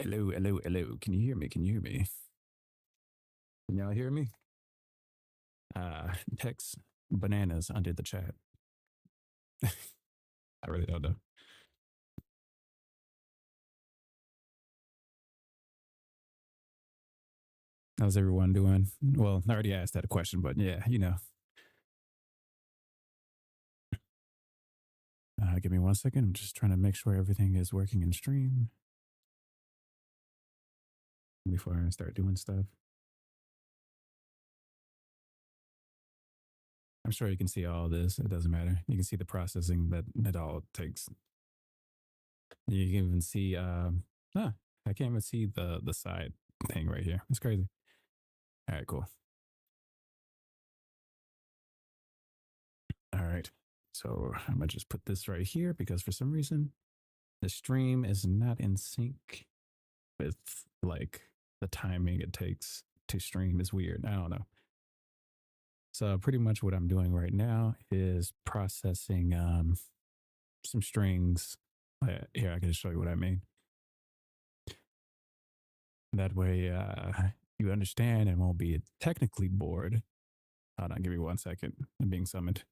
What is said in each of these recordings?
Hello, hello, hello. Can you hear me? Can you hear me? Can y'all hear me? Text bananas under the chat. I really don't know. How's everyone doing? Well, I already asked that question, but yeah, you know. Give me 1 second. I'm just trying to make sure everything is working in stream before I start doing stuff. I'm sure you can see all this. It doesn't matter. You can see the processing that it all takes. You can even see, I can't even see the side thing right here. It's crazy. All right, cool. All right. So I'm going to just put this right here because for some reason the stream is not in sync with like the timing it takes to stream is weird. I don't know. So pretty much what I'm doing right now is processing some strings. Here, I can show you what I mean. That way you understand and won't be technically bored. Hold on, give me 1 second. I'm being summoned.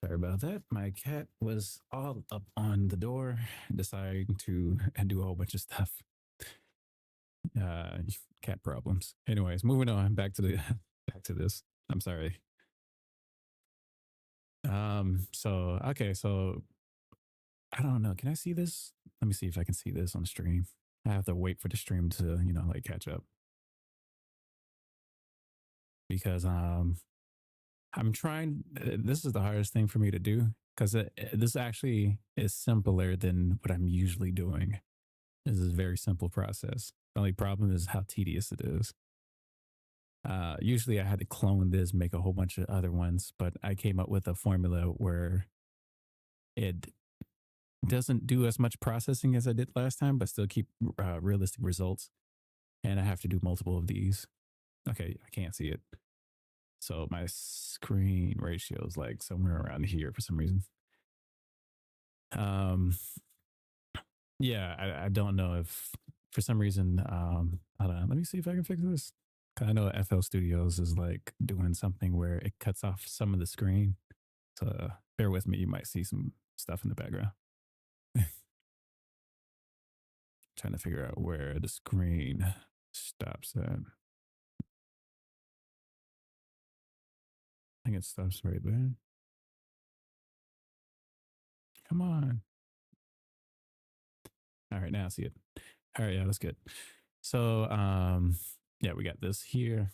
Sorry about that. My cat was all up on the door, deciding to do a whole bunch of stuff. Uh, Cat problems. Anyways, moving on back to the back to this. I'm sorry. So okay, so I don't know. Can I see this? Let me see if I can see this on the stream. I have to wait for the stream to, you know, like catch up. Because I'm trying this is the hardest thing for me to do because this actually is simpler than what I'm usually doing. This is a very simple process. The only problem is how tedious it is. Usually I had to clone this, make a whole bunch of other ones, but I came up with a formula where it doesn't do as much processing as I did last time, but still keep realistic results. And I have to do multiple of these. Okay, I can't see it. So my screen ratio is like somewhere around here for some reason. Yeah, I don't know if for some reason, hold on, let me see if I can fix this. I know FL Studios is like doing something where it cuts off some of the screen. So bear with me, you might see some stuff in the background. Trying to figure out where the screen stops at. I think it stops right there. Come on. All right, now I see it. All right, yeah, that's good. So yeah, we got this here.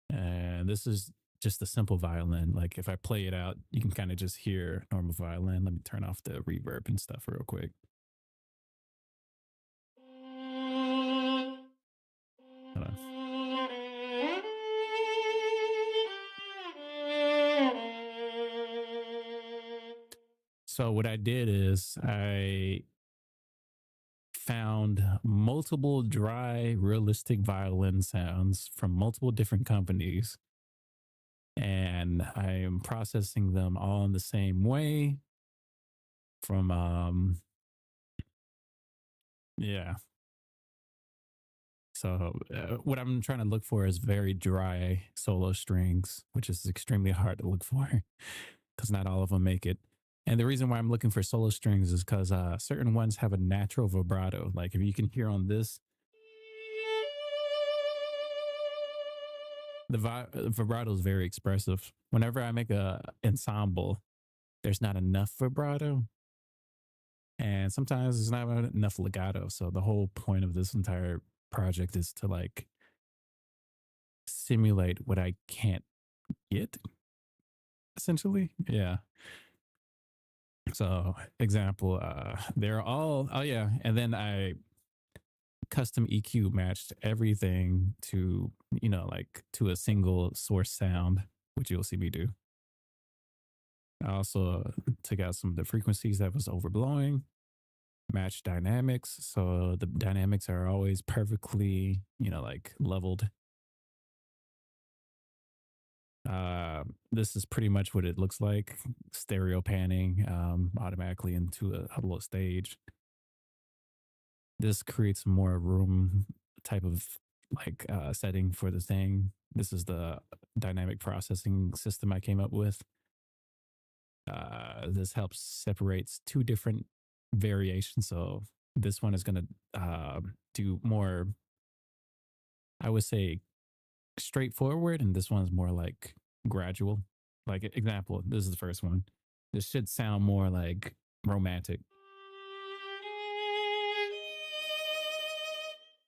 And this is just a simple violin. Like if I play it out, you can kind of just hear normal violin. Let me turn off the reverb and stuff real quick. Hold on. So what I did is I found multiple dry, realistic violin sounds from multiple different companies. And I am processing them all in the same way. from yeah. So what I'm trying to look for is very dry solo strings, which is extremely hard to look for because not all of them make it. And the reason why I'm looking for solo strings is because certain ones have a natural vibrato. Like if you can hear on this, the vibrato is very expressive. Whenever I make a ensemble, there's not enough vibrato, and sometimes there's not enough legato. So the whole point of this entire project is to like simulate what I can't get, essentially. Yeah. So example, they're all, oh yeah, and then I custom EQ matched everything to, you know, like to a single source sound, which you'll see me do. I also took out some of the frequencies that was overblowing, matched dynamics. So the dynamics are always perfectly, you know, like leveled. This is pretty much what it looks like. Stereo panning automatically into a little stage. This creates more room type of like setting for the thing. This is the dynamic processing system I came up with. This helps separates two different variations. So this one is going to do more, I would say, straightforward, and this one's more like gradual. Like example, this is the first one. This should sound more like romantic.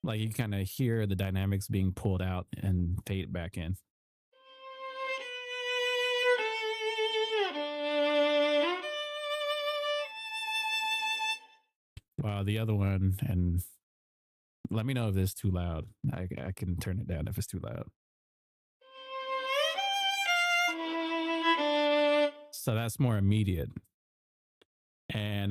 Like you kind of hear the dynamics being pulled out and fade back in. While the other one, and let me know if it's too loud. I can turn it down if it's too loud. So that's more immediate. And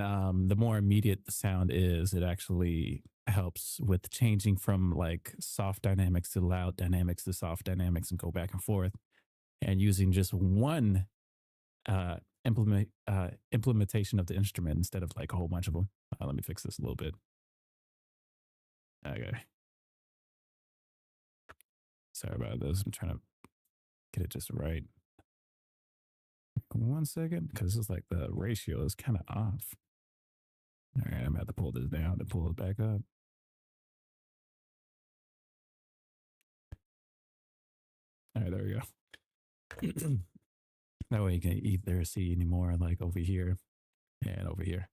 the more immediate the sound is, it actually helps with changing from like soft dynamics to loud dynamics to soft dynamics and go back and forth. And using just one implementation of the instrument instead of like a whole bunch of them. Let me fix this a little bit. Okay. Sorry about this. I'm trying to get it just right. 1 second, because it's like the ratio is kind of off. All right, I'm gonna have to pull this down to pull it back up. All right, there we go. That way you can either see anymore like over here and over here.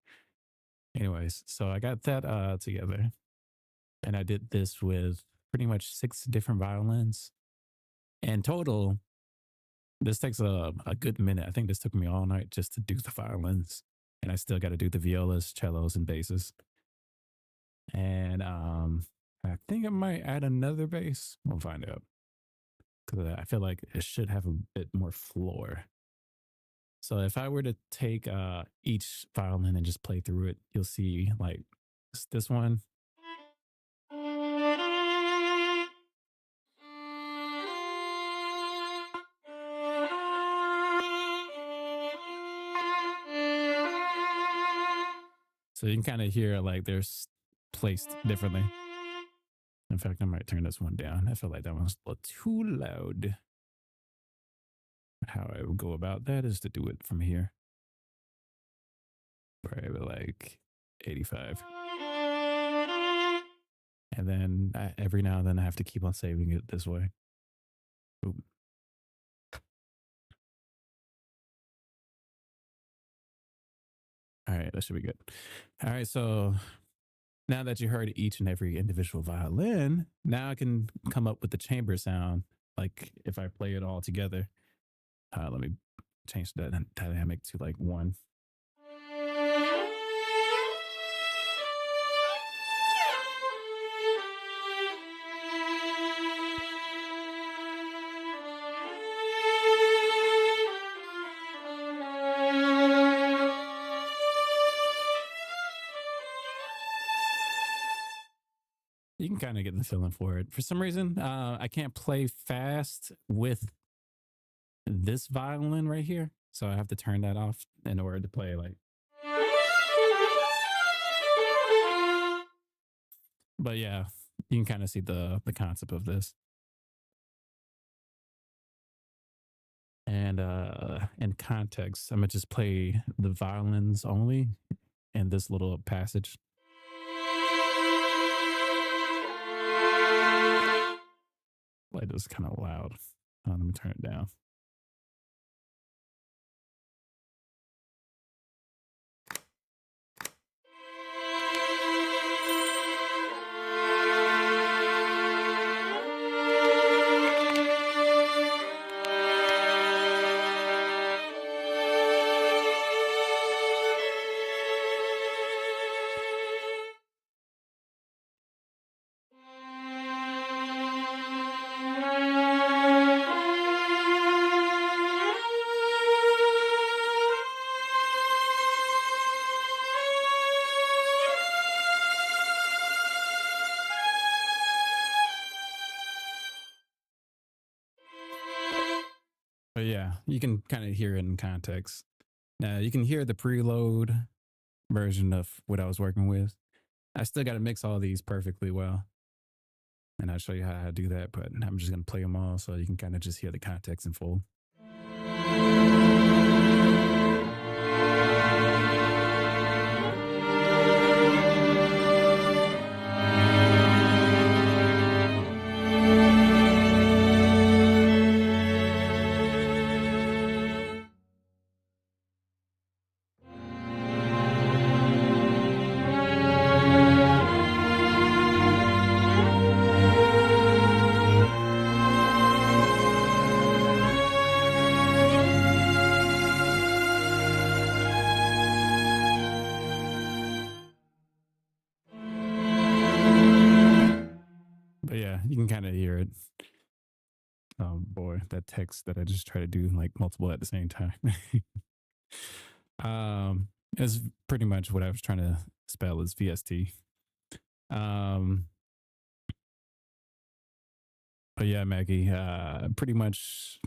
Anyways, so I got that together, and I did this with pretty much 6 different violins. In total, this takes a good minute. I think this took me all night just to do the violins, and I still got to do the violas, cellos, and basses. And I think I might add another bass. We'll find out, because I feel like it should have a bit more floor. So if I were to take each violin and just play through it, you'll see like this one. So you can kind of hear like they're placed differently. In fact, I might turn this one down. I feel like that one's a little too loud. How I would go about that is to do it from here. Probably like 85. And then every now and then I have to keep on saving it this way. Ooh. All right, that should be good. All right, so now that you heard each and every individual violin, now I can come up with the chamber sound. Like if I play it all together, let me change that dynamic to like 1. You can kind of get the feeling for it. For some reason, I can't play fast with this violin right here. So I have to turn that off in order to play like. But yeah, you can kind of see the concept of this. And in context, I'm gonna just play the violins only in this little passage. Like this kind of loud. Let me turn it down. But yeah, you can kind of hear it in context. Now you can hear the preload version of what I was working with. I still got to mix all these perfectly well. And I'll show you how to do that, but I'm just going to play them all so you can kind of just hear the context in full. But yeah, you can kind of hear it. Oh boy, that text that I just try to do like multiple at the same time. It's pretty much what I was trying to spell is VST. But yeah, Maggie, pretty much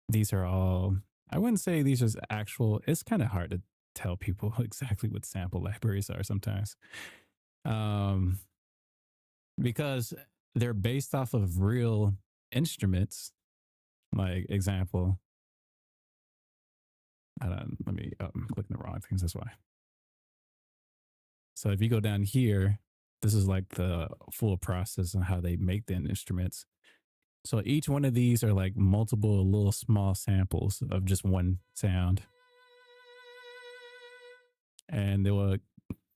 these are all, I wouldn't say these are actual, it's kind of hard to tell people exactly what sample libraries are sometimes. Because they're based off of real instruments. Like example, let me, I'm clicking the wrong things, that's why. So if you go down here, this is like the full process on how they make the instruments. So each one of these are like multiple little small samples of just one sound. And they will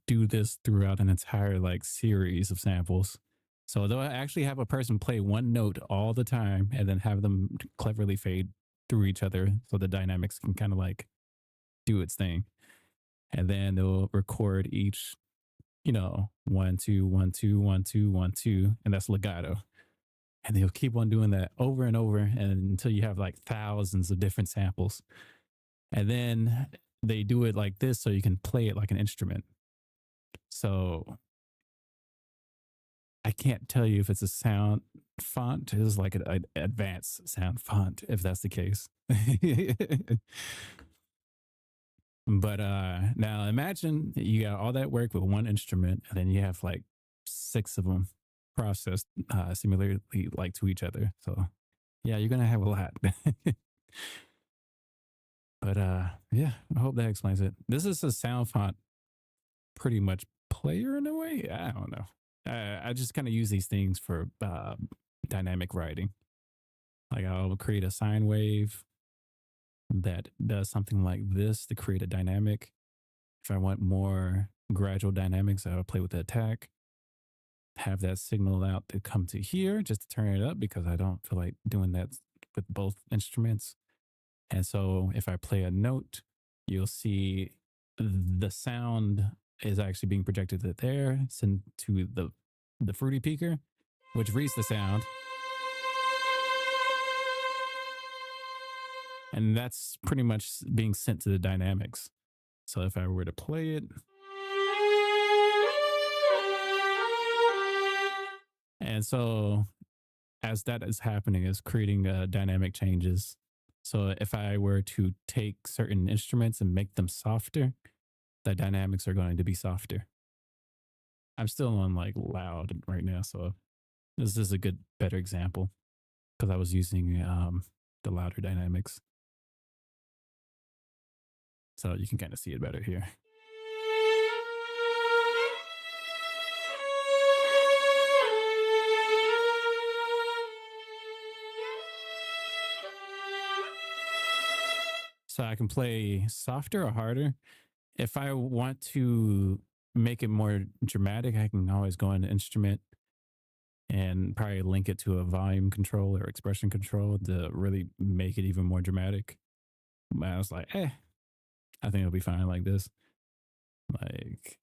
do this throughout an entire like series of samples. So they'll actually have a person play one note all the time and then have them cleverly fade through each other so the dynamics can kind of like do its thing. And then they'll record each, 1, 2, 1, 2, 1, 2, 1, 2, and that's legato. And they'll keep on doing that over and over and until you have like thousands of different samples. And then they do it like this so you can play it like an instrument. So I can't tell you if it's a sound font. It is like an advanced sound font, if that's the case. But now imagine you got all that work with one instrument, and then you have like 6 of them processed similarly like to each other. So yeah, you're gonna have a lot. But yeah, I hope that explains it. This is a sound font pretty much player in a way. I don't know. I just kind of use these things for dynamic writing. Like I'll create a sine wave that does something like this to create a dynamic. If I want more gradual dynamics, I'll play with the attack. Have that signal out to come to here just to turn it up because I don't feel like doing that with both instruments. And so if I play a note, you'll see the sound is actually being projected to there, sent to the fruity peaker, which reads the sound. And that's pretty much being sent to the dynamics. So if I were to play it, and so as that is happening, is creating dynamic changes. So if I were to take certain instruments and make them softer, the dynamics are going to be softer. I'm still on like loud right now, so this is a better example because I was using the louder dynamics, so you can kind of see it better here. So I can play softer or harder. If I want to make it more dramatic, I can always go into instrument and probably link it to a volume control or expression control to really make it even more dramatic. But I was like, I think it'll be fine like this. Like,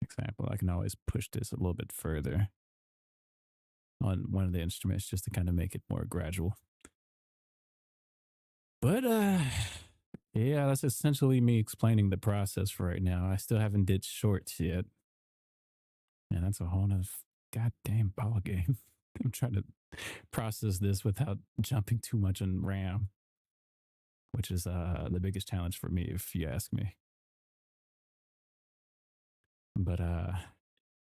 example, I can always push this a little bit further on one of the instruments just to kind of make it more gradual. But yeah, that's essentially me explaining the process for right now. I still haven't did shorts yet. And that's a whole nother goddamn ball game. I'm trying to process this without jumping too much on RAM, which is the biggest challenge for me, if you ask me. But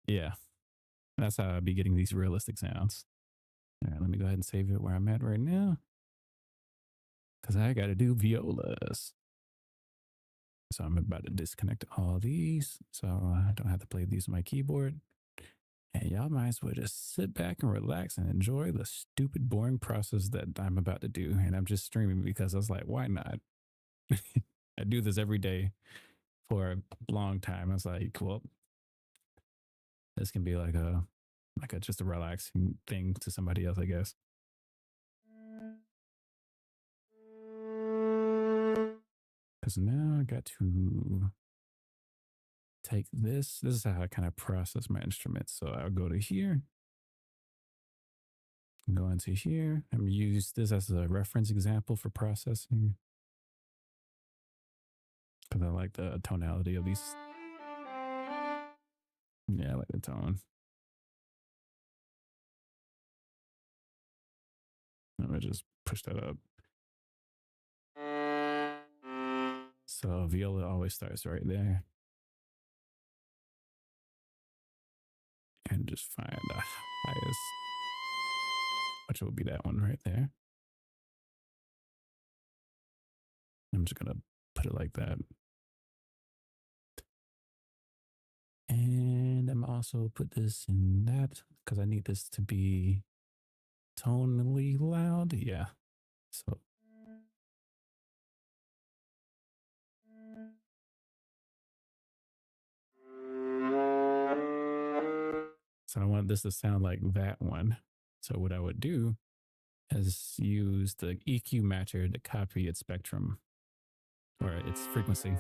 yeah, that's how I'll be getting these realistic sounds. All right, let me go ahead and save it where I'm at right now, because I got to do violas. So I'm about to disconnect all these so I don't have to play these on my keyboard. And y'all might as well just sit back and relax and enjoy the stupid, boring process that I'm about to do. And I'm just streaming because I was like, why not? I do this every day for a long time. I was like, well, this can be like a just a relaxing thing to somebody else, I guess. Because now I got to take this. This is how I kind of process my instruments. So I'll go to here, go into here. I'm gonna use this as a reference example for processing because I like the tonality of these. Yeah, I like the tone. I'm gonna just push that up. So viola always starts right there. And just find the highest, which will be that one right there. I'm just gonna put it like that. And I'm also put this in that because I need this to be tonally loud. Yeah. So I want this to sound like that one. So what I would do is use the EQ matcher to copy its spectrum or its frequency.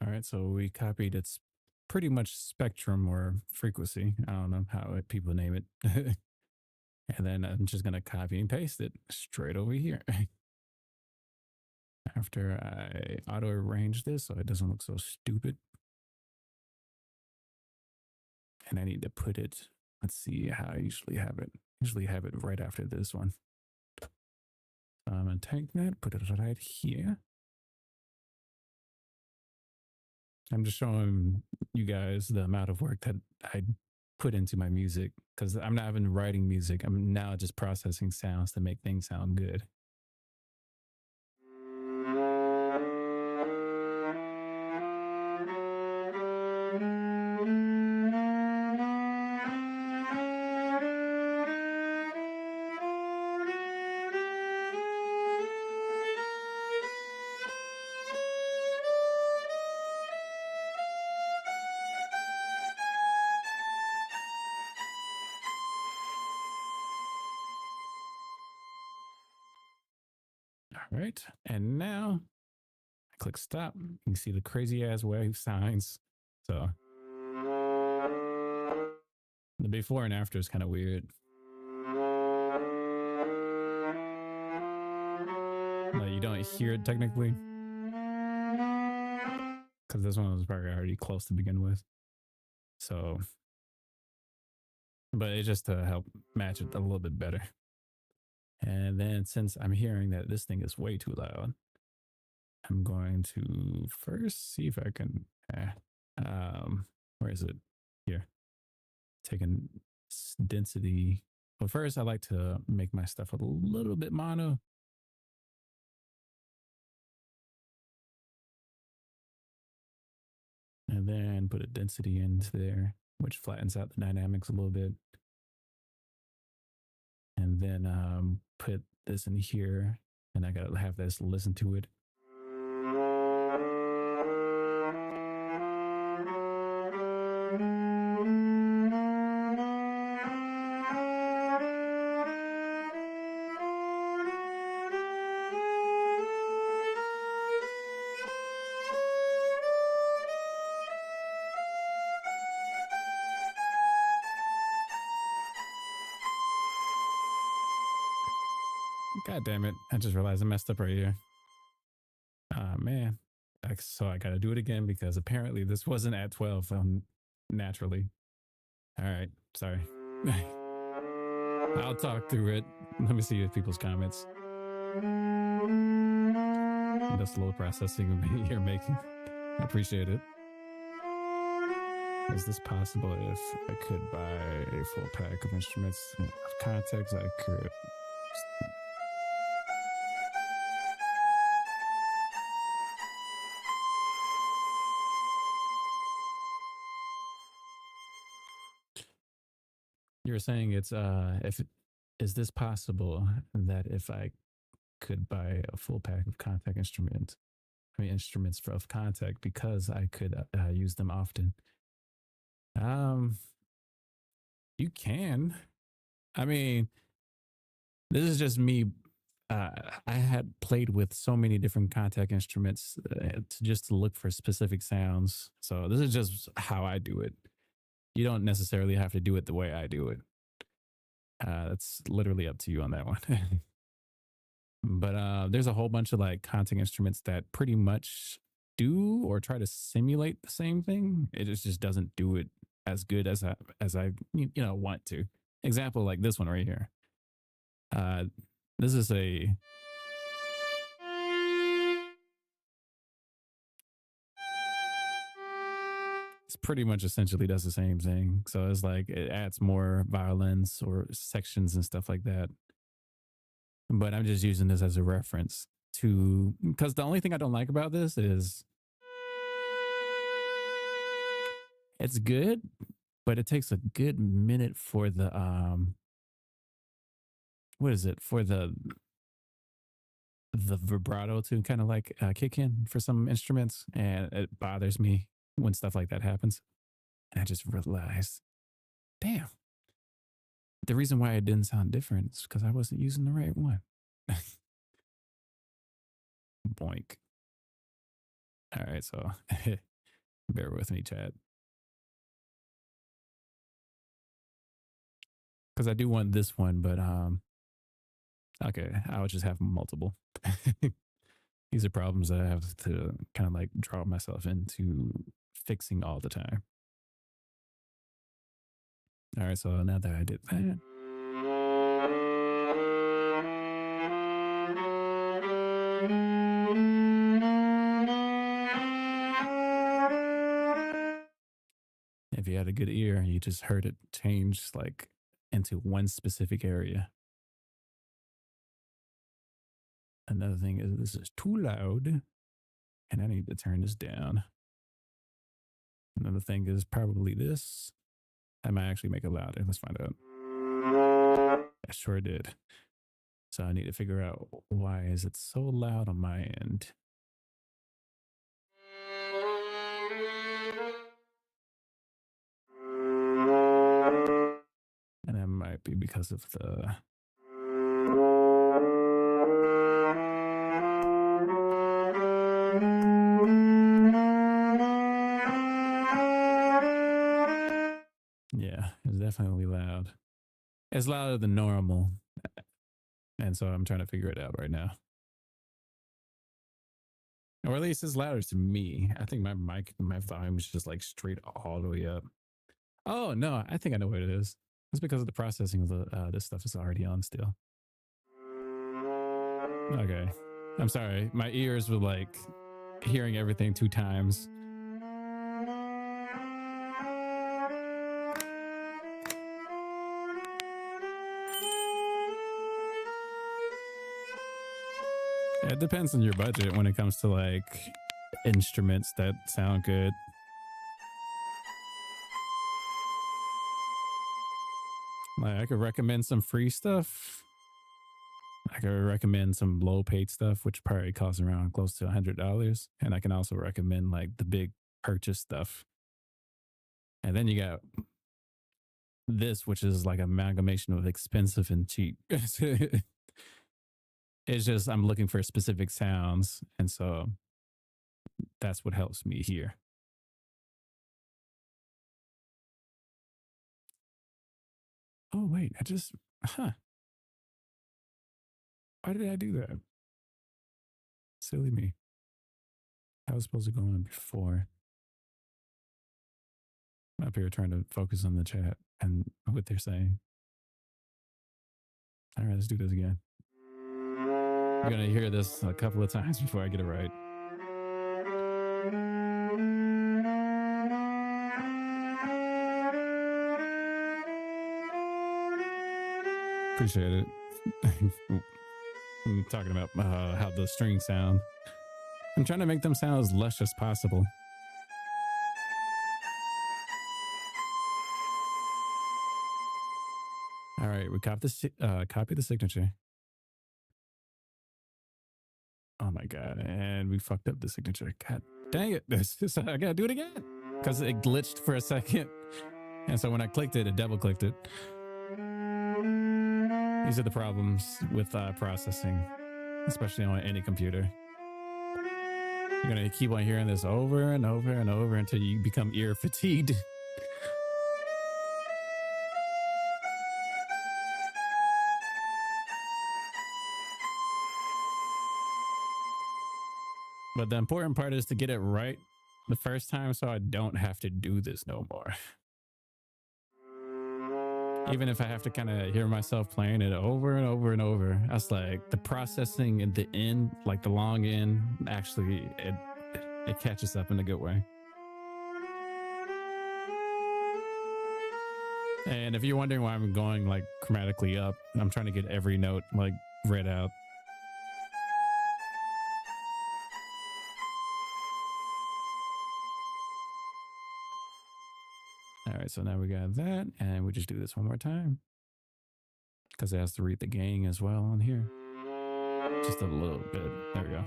All right, so we copied its pretty much spectrum or frequency. I don't know how people name it. And then I'm just going to copy and paste it straight over here. After I auto arrange this so it doesn't look so stupid. And I need to put it, let's see how I usually have it. Usually have it right after this one. So I'm going to take that, put it right here. I'm just showing you guys the amount of work that I put into my music because I'm not even writing music. I'm now just processing sounds to make things sound good. All right. And now I click stop. You can see the crazy ass wave signs. So The before and after is kind of weird. Like you don't hear it technically, because this one was probably already close to begin with. So, but it's just to help match it a little bit better. And then since I'm hearing that this thing is way too loud, I'm going to first see if I can, where is it? Here. Taking density. But first I like to make my stuff a little bit mono. And then put a density into there, which flattens out the dynamics a little bit. And then put this in here, and I gotta have this listen to it. God damn it. I just realized I messed up right here. Man. So I gotta do it again because apparently this wasn't at 12 naturally. All right. Sorry. I'll talk through it. Let me see people's comments. The slow processing you're making. I appreciate it. Is this possible if I could buy a full pack of instruments of context? I could. You're saying it's is this possible that if I could buy a full pack of Contact instruments, instruments of Contact, because I could use them often? You can. I mean, this is just me. I had played with so many different Contact instruments just to look for specific sounds. So this is just how I do it. You don't necessarily have to do it the way I do it. That's literally up to you on that one. But there's a whole bunch of like Contact instruments that pretty much do or try to simulate the same thing. It just doesn't do it as good as I want to. Example like this one right here. This is a it's pretty much essentially does the same thing. So it's like it adds more violins or sections and stuff like that. But I'm just using this as a reference to, because the only thing I don't like about this is it's good, but it takes a good minute for the what is it, for the vibrato to kind of like kick in for some instruments, and it bothers me when stuff like that happens. And I just realized, damn, the reason why it didn't sound different is because I wasn't using the right one. Boink. All right, so bear with me, chat. Because I do want this one, but okay, I'll just have multiple. These are problems that I have to kind of like draw myself into fixing all the time. All right, so now that I did that, if you had a good ear, you just heard it change like into one specific area. Another thing is this is too loud and I need to turn this down. Another thing is probably this. I might actually make it louder. Let's find out. I sure did. So I need to figure out why is it so loud on my end. And that might be because of the definitely loud. It's louder than normal. And so I'm trying to figure it out right now. Or at least it's louder to me. I think my volume is just like straight all the way up. Oh, no, I think I know what it is. It's because of the processing of the this stuff is already on still. Okay. I'm sorry. My ears were like hearing everything 2 times. It depends on your budget when it comes to like instruments that sound good. Like I could recommend some free stuff. I could recommend some low paid stuff, which probably costs around close to $100. And I can also recommend like the big purchase stuff. And then you got this, which is like an amalgamation of expensive and cheap. It's just I'm looking for specific sounds. And so that's what helps me here. Oh, wait, why did I do that? Silly me. I was supposed to go on before. I'm up here trying to focus on the chat and what they're saying. All right, let's do this again. You're going to hear this a couple of times before I get it right. Appreciate it. I'm talking about how the strings sound. I'm trying to make them sound as lush as possible. All right, we copy the signature. Oh my God, and we fucked up the signature. God dang it. I gotta do it again because it glitched for a second. And so when I clicked it, it double clicked it. These are the problems with processing, especially on any computer. You're going to keep on hearing this over and over and over until you become ear fatigued. But the important part is to get it right the first time so I don't have to do this no more. Even if I have to kind of hear myself playing it over and over and over, that's like the processing at the end, like the long end, actually it catches up in a good way. And if you're wondering why I'm going like chromatically up, I'm trying to get every note like read out. All right, so now we got that, and we just do this one more time because it has to read the gain as well on here. Just a little bit. There we go.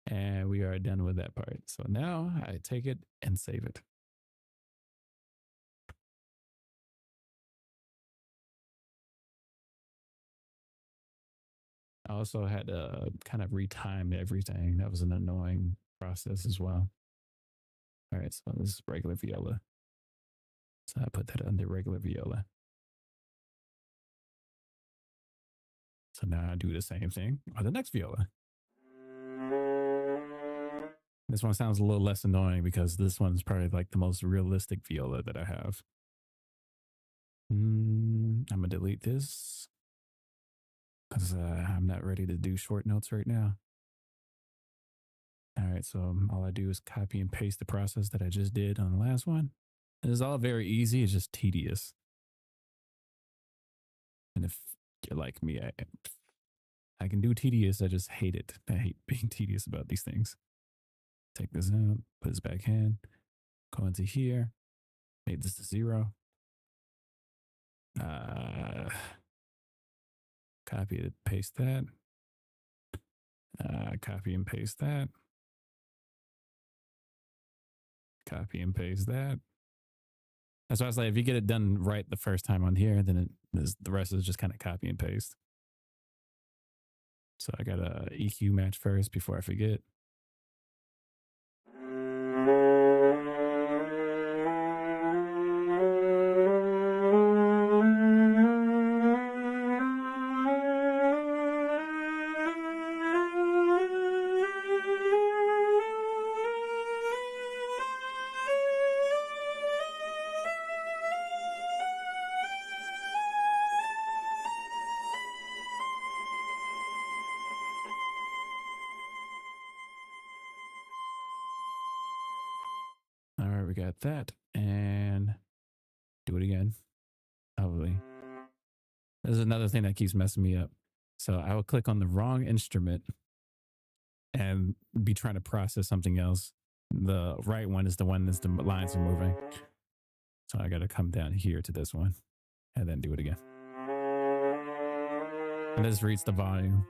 And we are done with that part. So now I take it and save it. I also had to kind of retime everything. That was an annoying process as well. All right, so this is regular viola. So I put that under regular viola. So now I do the same thing on the next viola. This one sounds a little less annoying because this one's probably like the most realistic viola that I have. I'm going to delete this because I'm not ready to do short notes right now. All right, so all I do is copy and paste the process that I just did on the last one. It is all very easy. It's just tedious. And if you're like me, I can do tedious. I just hate it. I hate being tedious about these things. Take this out, put this back in, go into here, make this to 0. Copy it, paste that. Copy and paste that. Copy and paste that. That's why I was like, if you get it done right the first time on here, then the rest is just kind of copy and paste. So I got a EQ match first before I forget. we got that. And do it again. Hopefully. There's another thing that keeps messing me up. So I will click on the wrong instrument and be trying to process something else. The right one is the one that's the lines are moving. So I got to come down here to this one and then do it again. And this reads the volume.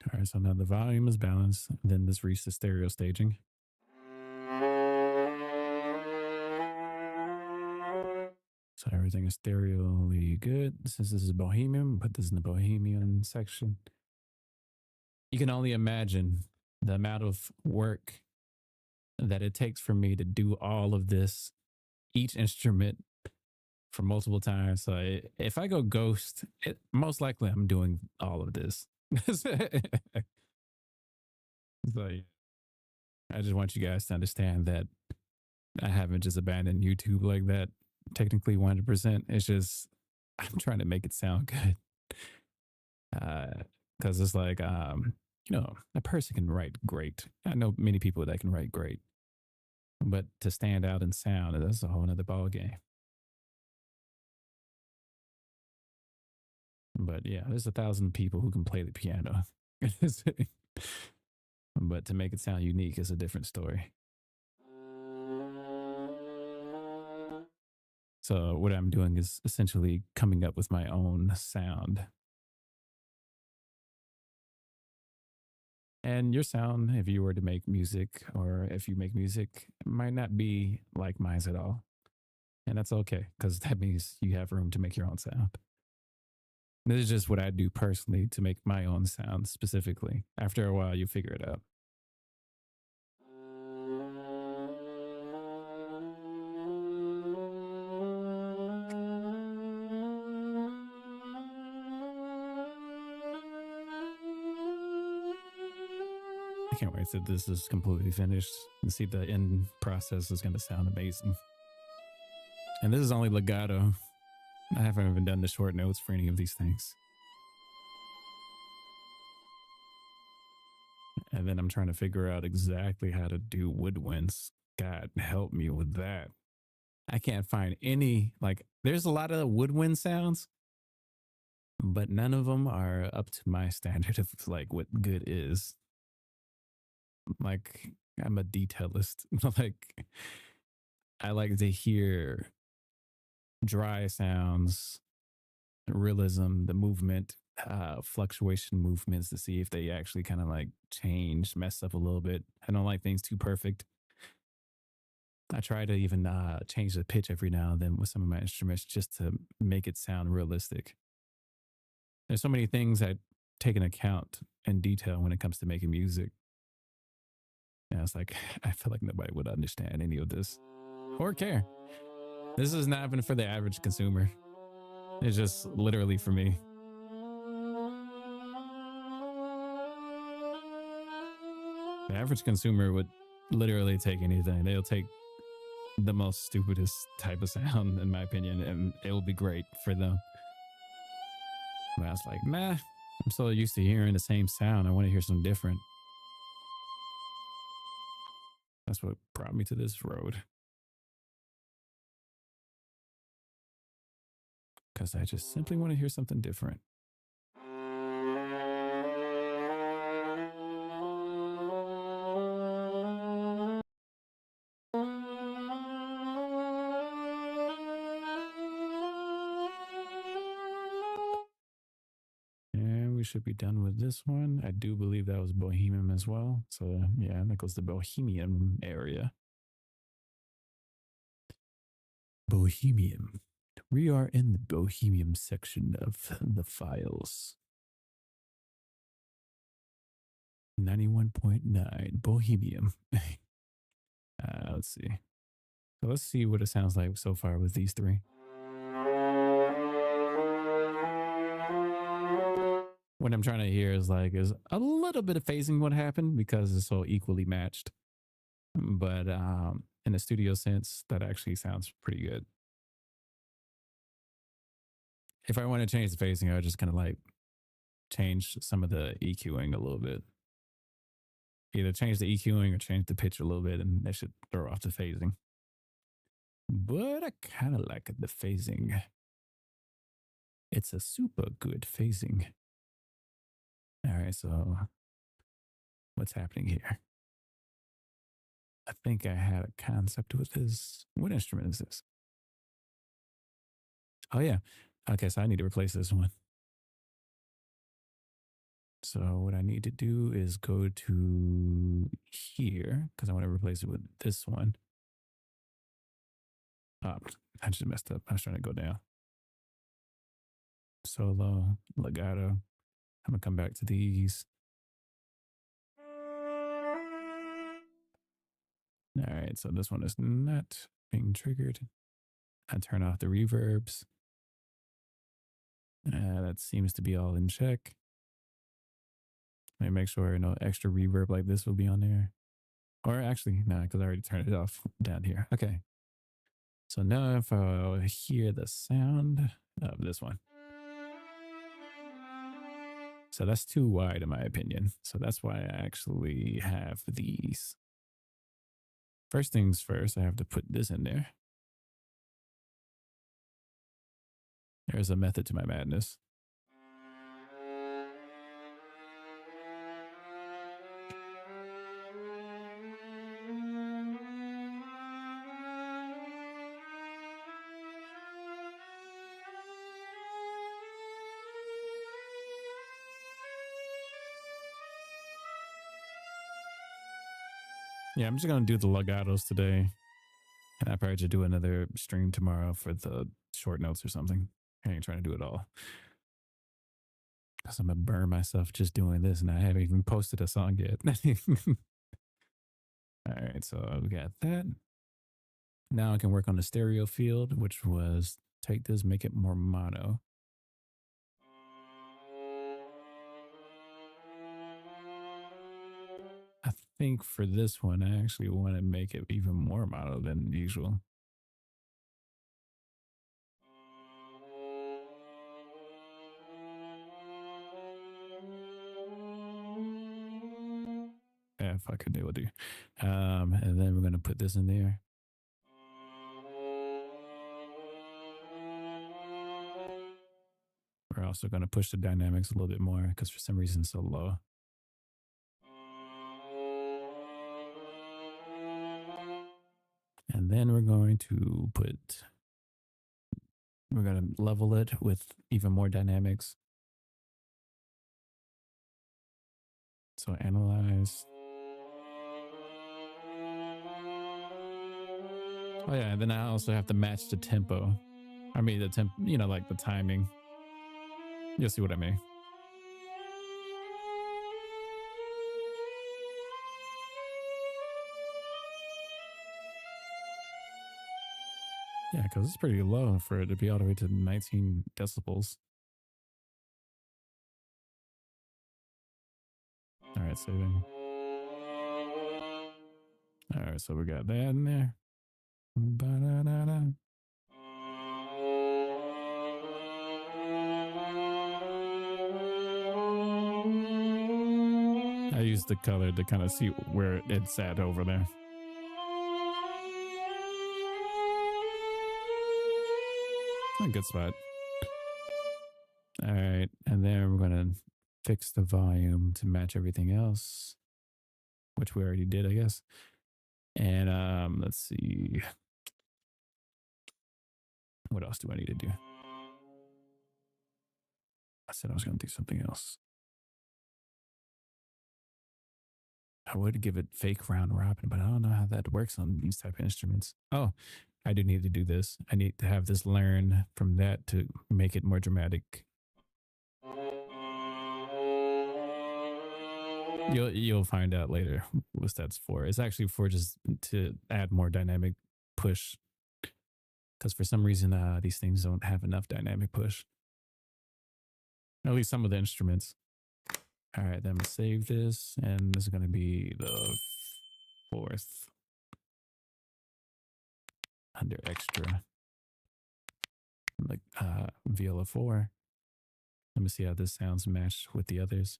All right, so now the volume is balanced. Then this reads the stereo staging. So everything is stereoly good. Since this is Bohemian, put this in the Bohemian section. You can only imagine the amount of work that it takes for me to do all of this, each instrument for multiple times. So if I go ghost, most likely I'm doing all of this. So yeah, I just want you guys to understand that I haven't just abandoned YouTube like that. Technically 100%. It's just I'm trying to make it sound good. Because it's like a person can write great. I know many people that can write great, but to stand out in sound, that's a whole nother ball game. But yeah, there's 1,000 people who can play the piano. But to make it sound unique is a different story. So what I'm doing is essentially coming up with my own sound. And your sound, if you were to make music or if you make music, might not be like mine at all. And that's okay, because that means you have room to make your own sound. This is just what I do personally to make my own sound specifically. After a while, you figure it out. I can't wait till this is completely finished and see the end process is going to sound amazing. And this is only legato. I haven't even done the short notes for any of these things. And then I'm trying to figure out exactly how to do woodwinds. God help me with that. I can't find any, there's a lot of woodwind sounds, but none of them are up to my standard of what good is. I'm a detailist. I like to hear dry sounds, realism, the movement, fluctuation movements to see if they actually kind of change, mess up a little bit. I don't like things too perfect. I try to even change the pitch every now and then with some of my instruments just to make it sound realistic. There's so many things I take into account in detail when it comes to making music. And it's I feel like nobody would understand any of this or care. This is not even for the average consumer. It's just literally for me. The average consumer would literally take anything. They'll take the most stupidest type of sound, in my opinion, and it will be great for them. But I was like, nah, I'm so used to hearing the same sound. I want to hear something different. That's what brought me to this road. Because I just simply want to hear something different. And we should be done with this one. I do believe that was Bohemian as well. So yeah, that goes to Bohemian area. Bohemian. We are in the Bohemian section of the files. 91.9 Bohemian. Let's see. So let's see what it sounds like so far with these three. what I'm trying to hear is like, is a little bit of phasing what happened because it's so equally matched. But in a studio sense, that actually sounds pretty good. If I want to change the phasing, I would just kind of like change some of the EQing a little bit. Either change the EQing or change the pitch a little bit, and that should throw off the phasing. But I kind of like the phasing. It's a super good phasing. All right, so what's happening here? I think I had a concept with this. What instrument is this? Oh, yeah. Okay, so I need to replace this one. So what I need to do is go to here because I want to replace it with this one. Oh, I just messed up. I was trying to go down. Solo, legato. I'm going to come back to these. All right, so this one is not being triggered. I turn off the reverbs. That seems to be all in check. Let me make sure no extra reverb like this will be on there. Or actually, no, because I already turned it off down here. Okay. So now if I hear the sound of this one. So that's too wide in my opinion. So that's why I actually have these. First things first, I have to put this in there. There's a method to my madness. Yeah, I'm just going to do the legatos today. And I probably should do another stream tomorrow for the short notes or something. I ain't trying to do it all. Because I'm going to burn myself just doing this and I haven't even posted a song yet. All right, so we got that. Now I can work on the stereo field, which was take this, make it more mono. I think for this one, I actually want to make it even more mono than usual. Yeah, if I could do it. And then we're going to put this in there. We're also going to push the dynamics a little bit more because for some reason it's so low. And then we're going to we're going to level it with even more dynamics. So analyze. Oh yeah, and then I also have to match the tempo. I mean the temp, you know, like the timing. You'll see what I mean. Yeah, because it's pretty low for it to be all the way to 19 decibels. All right, saving. All right, so we got that in there. Ba-da-da-da. I used the color to kind of see where it's at over there. A good spot. All right, and then we're gonna fix the volume to match everything else, which we already did, I guess. And let's see, what else do I need to do? I said I was gonna do something else. I would give it fake round robin, but I don't know how that works on these type of instruments. Oh, I do need to do this. I need to have this learn from that to make it more dramatic. You'll find out later what that's for. It's actually for just to add more dynamic push. Because for some reason, these things don't have enough dynamic push. At least some of the instruments. All right, then I'm gonna save this, and this is gonna be the 4th under extra, like viola 4. Let me see how this sounds matched with the others.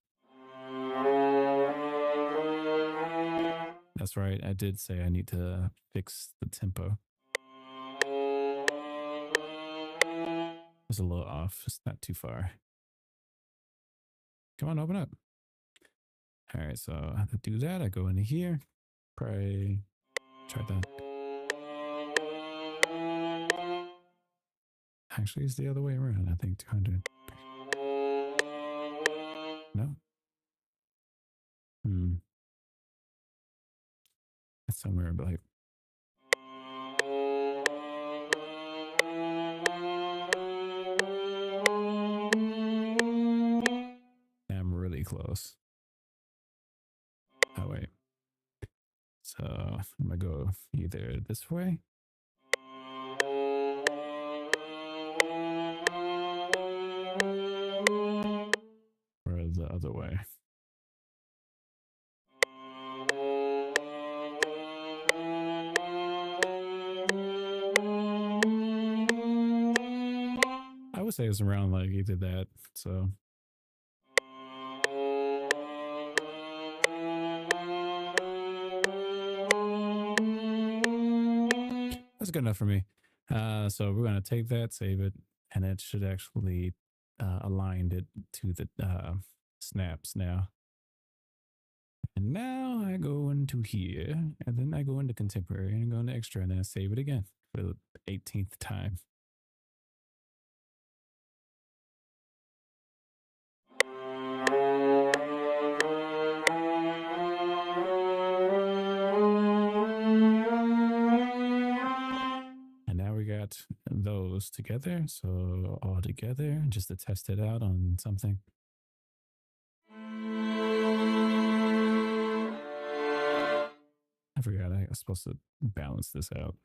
That's right, I did say I need to fix the tempo. It's a little off. It's not too far. Come on, open up. All right, so I have to do that. I go into here. Probably try that. Actually, it's the other way around. I think 200. No. It's somewhere like. I'm really close. Oh, wait. So I'm going to go either this way. Or the other way. I would say it's around like either that. So. That's good enough for me. So we're going to take that, save it, and it should actually align it to the snaps now. And now I go into here, and then I go into contemporary and go into extra, and then I save it again for the 18th time. And now we got those together. So all together, just to test it out on something. I forgot I was supposed to balance this out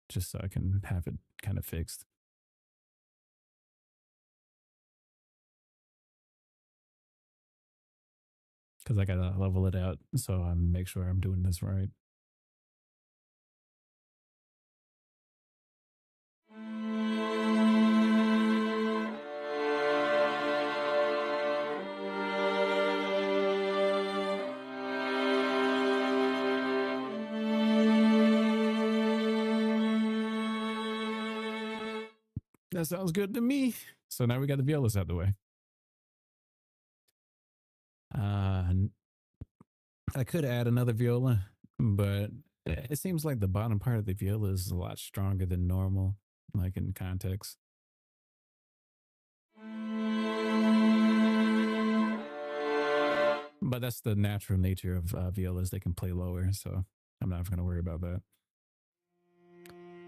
just so I can have it kind of fixed. Because I gotta level it out so I make sure I'm doing this right. That sounds good to me. So now we got the violas out the way. I could add another viola, but it seems like the bottom part of the viola is a lot stronger than normal, like in context. But that's the natural nature of violas. They can play lower, so I'm not going to worry about that.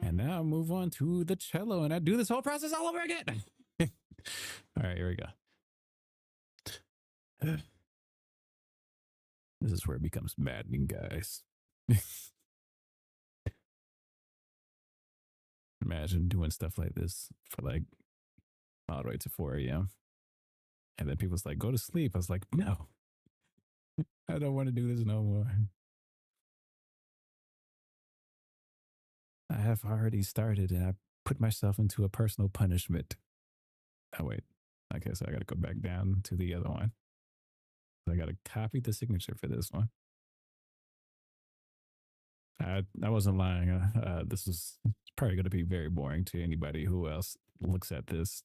And now move on to the cello, and I do this whole process all over again. All right, here we go. This is where it becomes maddening, guys. Imagine doing stuff like this for like all the way to 4 a.m. And then people's like, go to sleep. I was like, no, I don't want to do this no more. I have already started and I put myself into a personal punishment. Oh, wait. Okay, so I got to go back down to the other one. I got to copy the signature for this one. I wasn't lying. This is probably going to be very boring to anybody who else looks at this.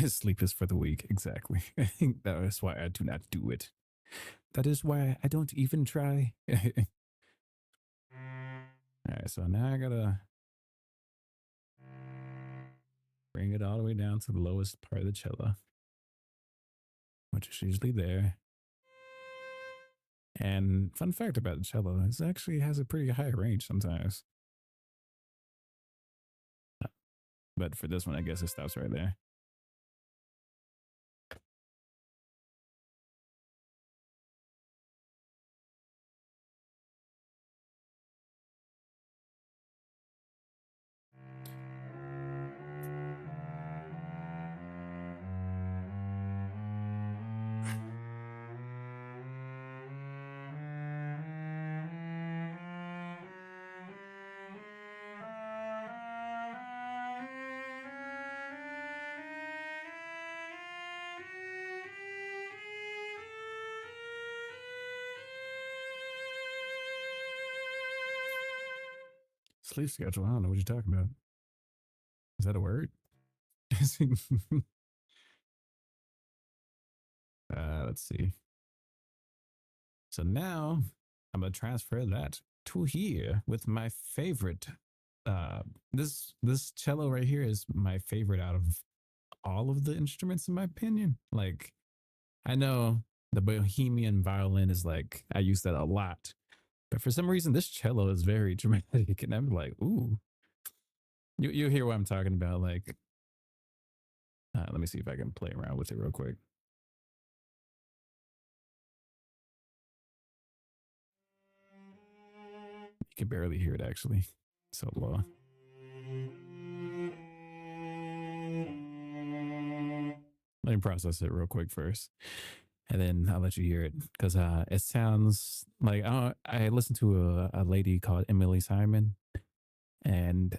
Sleep is for the weak. Exactly. That is why I do not do it. That is why I don't even try. All right, so now I gotta bring it all the way down to the lowest part of the cello, which is usually there. And fun fact about the cello, it actually has a pretty high range sometimes. But for this one, I guess it stops right there. Sleep schedule. I don't know what you're talking about. Is that a word? Let's see. So now I'm gonna transfer that to here with my favorite. This cello right here is my favorite out of all of the instruments, in my opinion. Like, I know the Bohemian violin is like, I use that a lot, but for some reason this cello is very dramatic, and I'm like, ooh, you hear what I'm talking about? Like, let me see if I can play around with it real quick. You can barely hear it actually, so low. Let me process it real quick first, and then I'll let you hear it, because it sounds like I listened to a lady called Emily Simon, and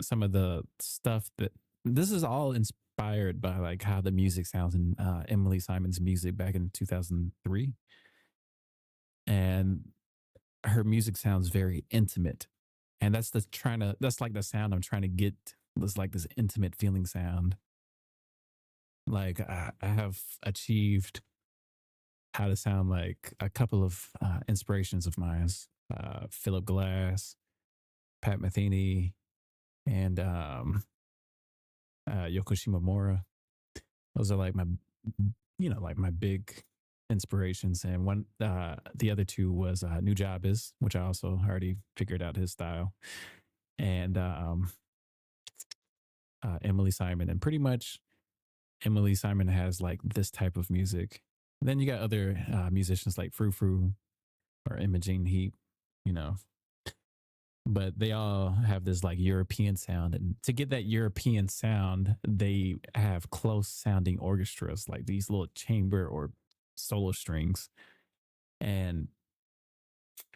some of the stuff that this is all inspired by like how the music sounds in Emily Simon's music back in 2003, and her music sounds very intimate, and that's like the sound I'm trying to get. This like this intimate feeling sound. Like I have achieved how to sound like a couple of inspirations of mine, Philip Glass, Pat Metheny, and Yoko Shimomura. Those are like my, like my big inspirations. And one, the other two was Nujabes, which I also already figured out his style, and Emily Simon. And pretty much Emily Simon has like this type of music. Then you got other musicians like Frou Frou or Imogene Heap, you know, but they all have this like European sound. And to get that European sound, they have close sounding orchestras, like these little chamber or solo strings. And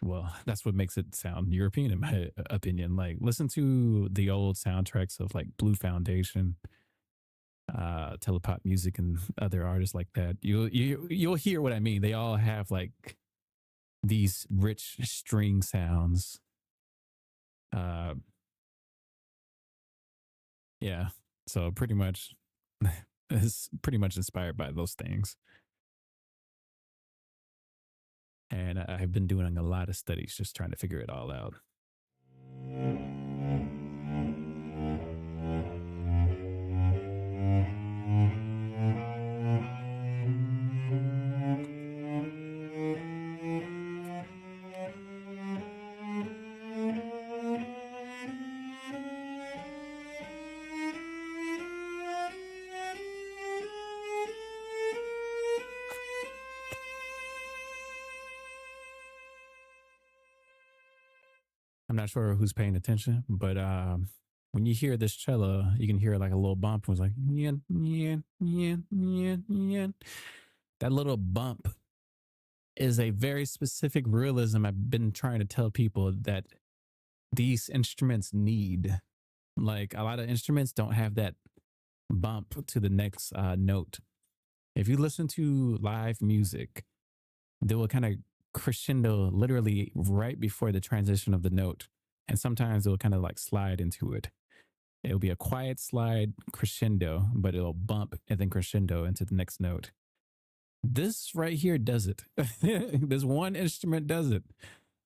well, that's what makes it sound European, in my opinion. Like, listen to the old soundtracks of like Blue Foundation, Telepop Music, and other artists like that. You'll hear what I mean. They all have like these rich string sounds. Yeah. So pretty much, it's pretty much inspired by those things. And I've been doing a lot of studies just trying to figure it all out. I'm not sure who's paying attention, but when you hear this cello, you can hear like a little bump. It was like, yin, yin, yin, yin, yin. That little bump is a very specific realism I've been trying to tell people that these instruments need. Like, a lot of instruments don't have that bump to the next note. If you listen to live music, they will kind of crescendo literally right before the transition of the note. And sometimes it will kind of like slide into it. It'll be a quiet slide crescendo, but it'll bump and then crescendo into the next note. This right here does it. This one instrument does it.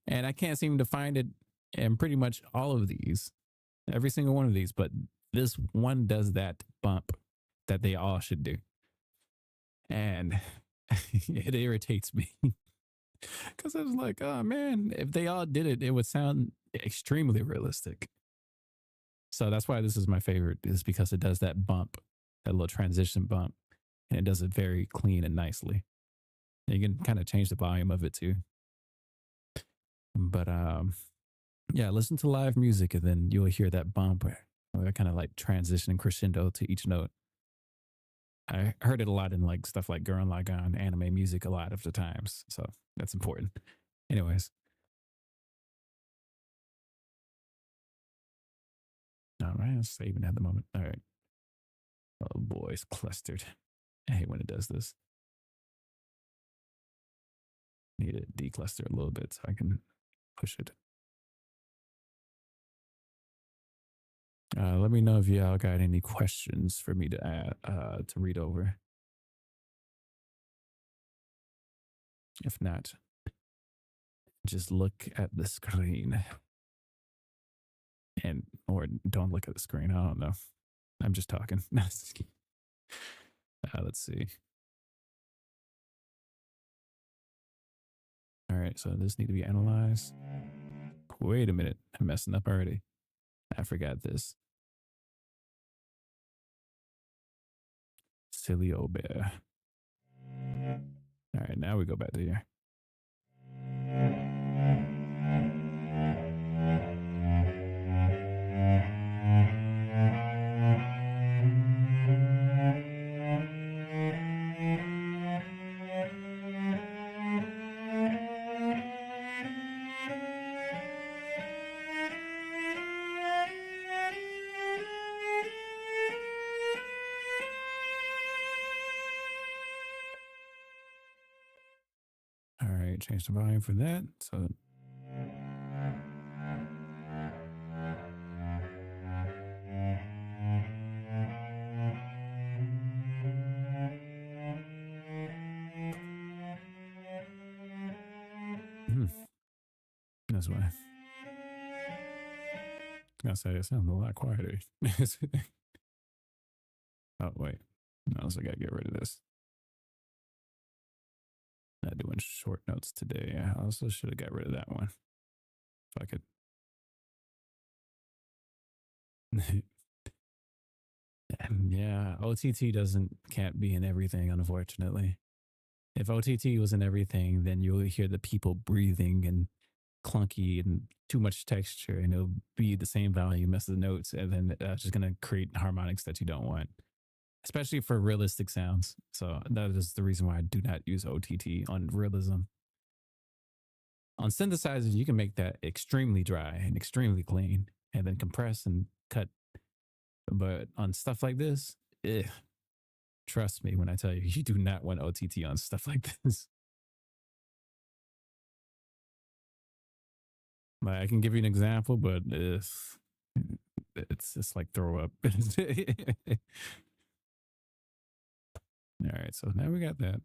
And I can't seem to find it in pretty much all of these, every single one of these, but this one does that bump that they all should do. And it irritates me because I was like, oh man, if they all did it, it would sound extremely realistic. So that's why this is my favorite, is because it does that bump, that little transition bump, and it does it very clean and nicely. And you can kind of change the volume of it too. But yeah, listen to live music and then you'll hear that bump or kind of like transition and crescendo to each note. I heard it a lot in like stuff like Gurren Lagann anime music a lot of the times. So that's important. Anyways. All right, I'm saving at the moment. All right. Oh boy, it's clustered. I hate when it does this. Need to decluster a little bit so I can push it. Let me know if y'all got any questions for me to add, to read over. If not, just look at the screen or don't look at the screen. I don't know. I'm just talking. Let's see. All right, so this need to be analyzed. Wait a minute, I'm messing up already. I forgot this. Silly old bear. All right, now we go back to here. All right, change the volume for that. So that's why. I gotta say, it sounds a lot quieter. Oh, wait. No, so I gotta get rid of this. Not doing short notes today. I also should have got rid of that one. If I could. Yeah, OTT can't be in everything, unfortunately. If OTT was in everything, then you'll hear the people breathing and clunky and too much texture, and it'll be the same volume as the notes, and then it's just gonna create harmonics that you don't want, especially for realistic sounds. So that is the reason why I do not use OTT on realism. On synthesizers, you can make that extremely dry and extremely clean, and then compress and cut. But on stuff like this, trust me when I tell you, you do not want OTT on stuff like this. Like, I can give you an example, but it's just like throw up. All right, so now we got that.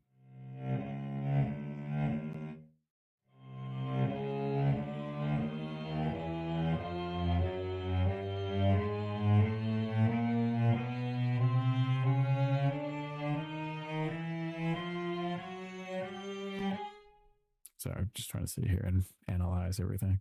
So I'm just trying to sit here and analyze everything.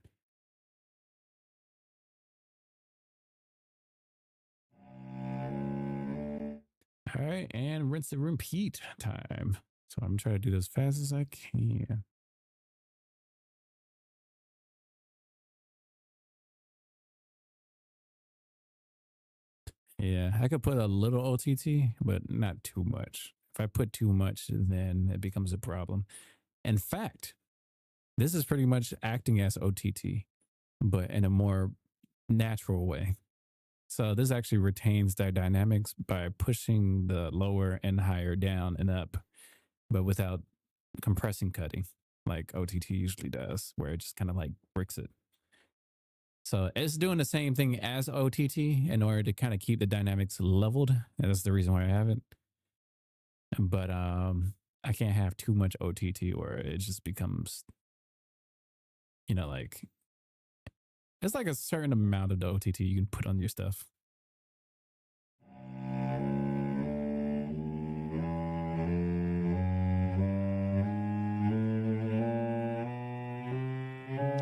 All right, and rinse and repeat time. So I'm trying to do this as fast as I can. Yeah, I could put a little OTT, but not too much. If I put too much, then it becomes a problem. In fact, this is pretty much acting as OTT, but in a more natural way. So this actually retains their dynamics by pushing the lower and higher down and up, but without compressing cutting like OTT usually does, where it just kind of like bricks it. So it's doing the same thing as OTT in order to kind of keep the dynamics leveled. And that's the reason why I have it. But I can't have too much OTT or it just becomes, like, it's like a certain amount of the OTT you can put on your stuff.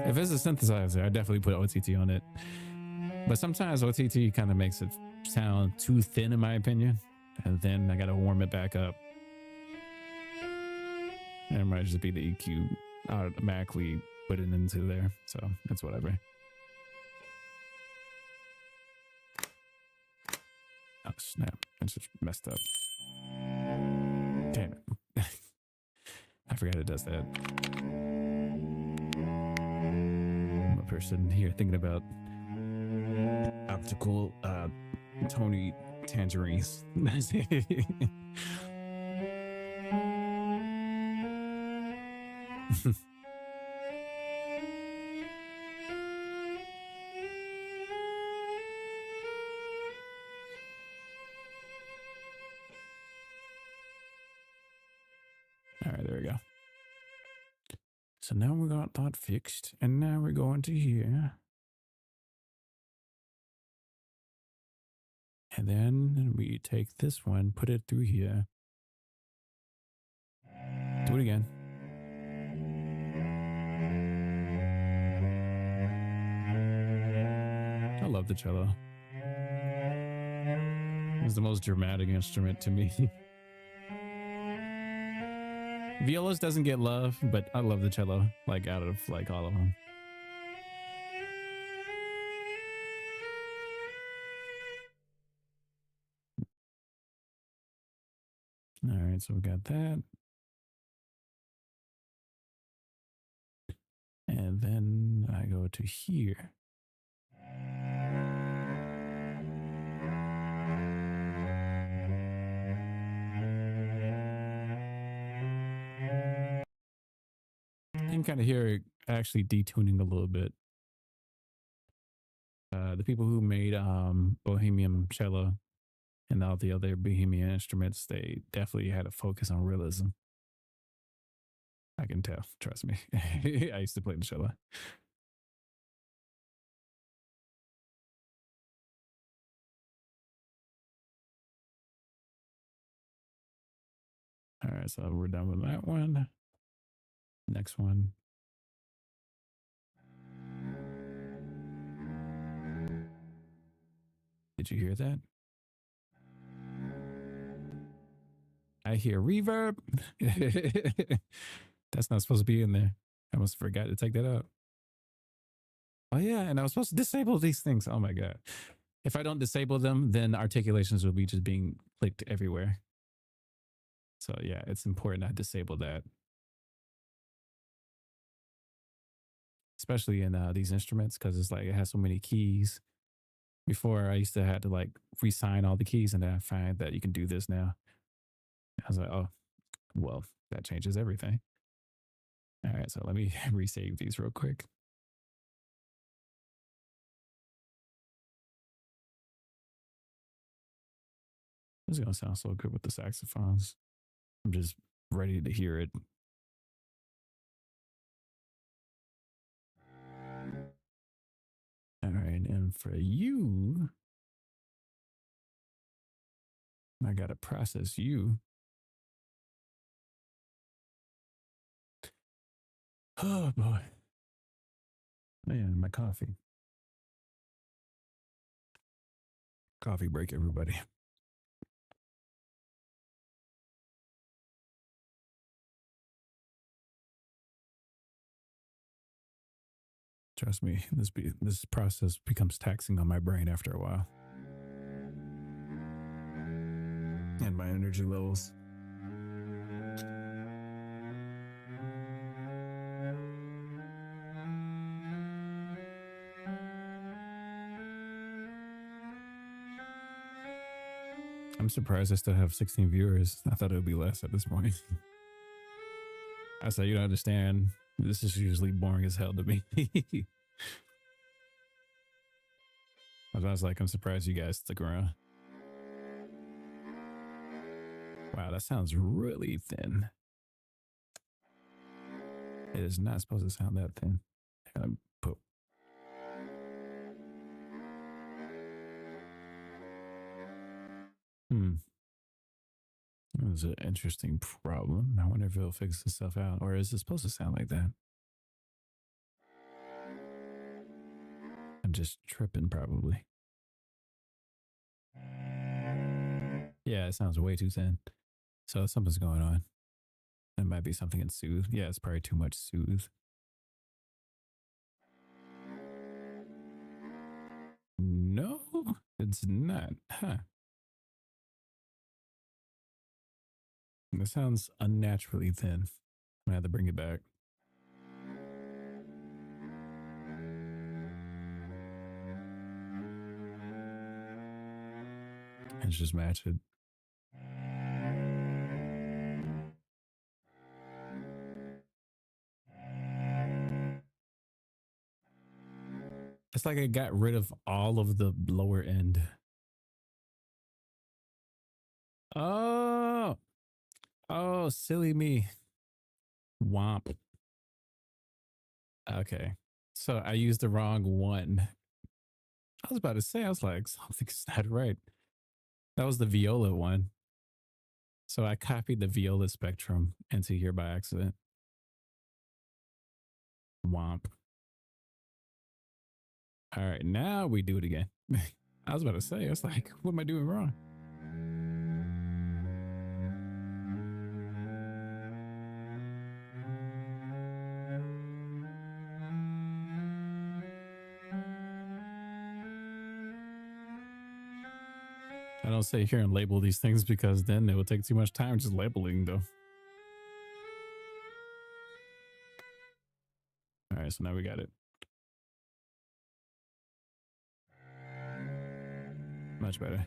If it's a synthesizer, I definitely put OTT on it. But sometimes OTT kind of makes it sound too thin, in my opinion. And then I got to warm it back up. And it might just be the EQ automatically put it into there. So it's whatever. Oh, snap. I just messed up. Damn it. I forgot it does that. I'm a person here thinking about optical Tony tangerines. So now we got that fixed, and now we're going to here. And then we take this one, put it through here. Do it again. I love the cello. It's the most dramatic instrument to me. Violas doesn't get love, but I love the cello, like out of like all of them. All right, so we got that. And then I go to here. You can kind of hear it actually detuning a little bit. The people who made Bohemian Cello and all the other Bohemian instruments, they definitely had a focus on realism. I can tell, trust me. I used to play the cello. All right, so we're done with that one. Next one. Did you hear that? I hear reverb. That's not supposed to be in there. I must have forgot to take that out. Oh yeah, and I was supposed to disable these things. Oh my God. If I don't disable them, then articulations will be just being clicked everywhere. So yeah, it's important I disable that. Especially in these instruments, because it's like it has so many keys. Before I used to have to like re-sign all the keys, and then I find that you can do this now. I was like, oh, well, that changes everything. All right, so let me resave these real quick. This is gonna sound so good with the saxophones. I'm just ready to hear it. All right, and for you, I gotta process you. Oh boy. Man, my coffee. Coffee break, everybody. Trust me, this process becomes taxing on my brain after a while. And my energy levels. I'm surprised I still have 16 viewers. I thought it would be less at this point. I said, you don't understand. This is usually boring as hell to me. I was like, I'm surprised you guys stuck around. Wow, that sounds really thin. It is not supposed to sound that thin. Put. That was an interesting problem. I wonder if it'll fix itself out, or is it supposed to sound like that? I'm just tripping, probably. Yeah, it sounds way too thin. So something's going on. It might be something in soothe. Yeah, it's probably too much soothe. No, it's not. Huh. It sounds unnaturally thin. I'm gonna have to bring it back. Let's just match it. It's like I got rid of all of the lower end. Oh, silly me. Womp. Okay. So I used the wrong one. I was about to say, I was like, something's not right. That was the viola one. So I copied the viola spectrum into here by accident. Womp. All right, now we do it again. I was about to say, I was like, what am I doing wrong? I don't sit here and label these things because then it would take too much time just labeling though. All right, so now we got it. Much better.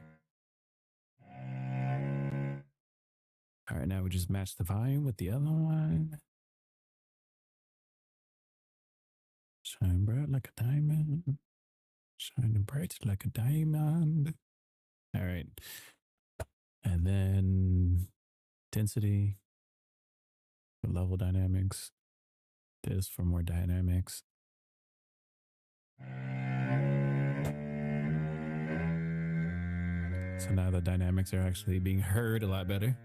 All right, now we just match the volume with the other one. Shine bright like a diamond. Shining bright like a diamond. All right. And then density, level dynamics. This for more dynamics. So now the dynamics are actually being heard a lot better.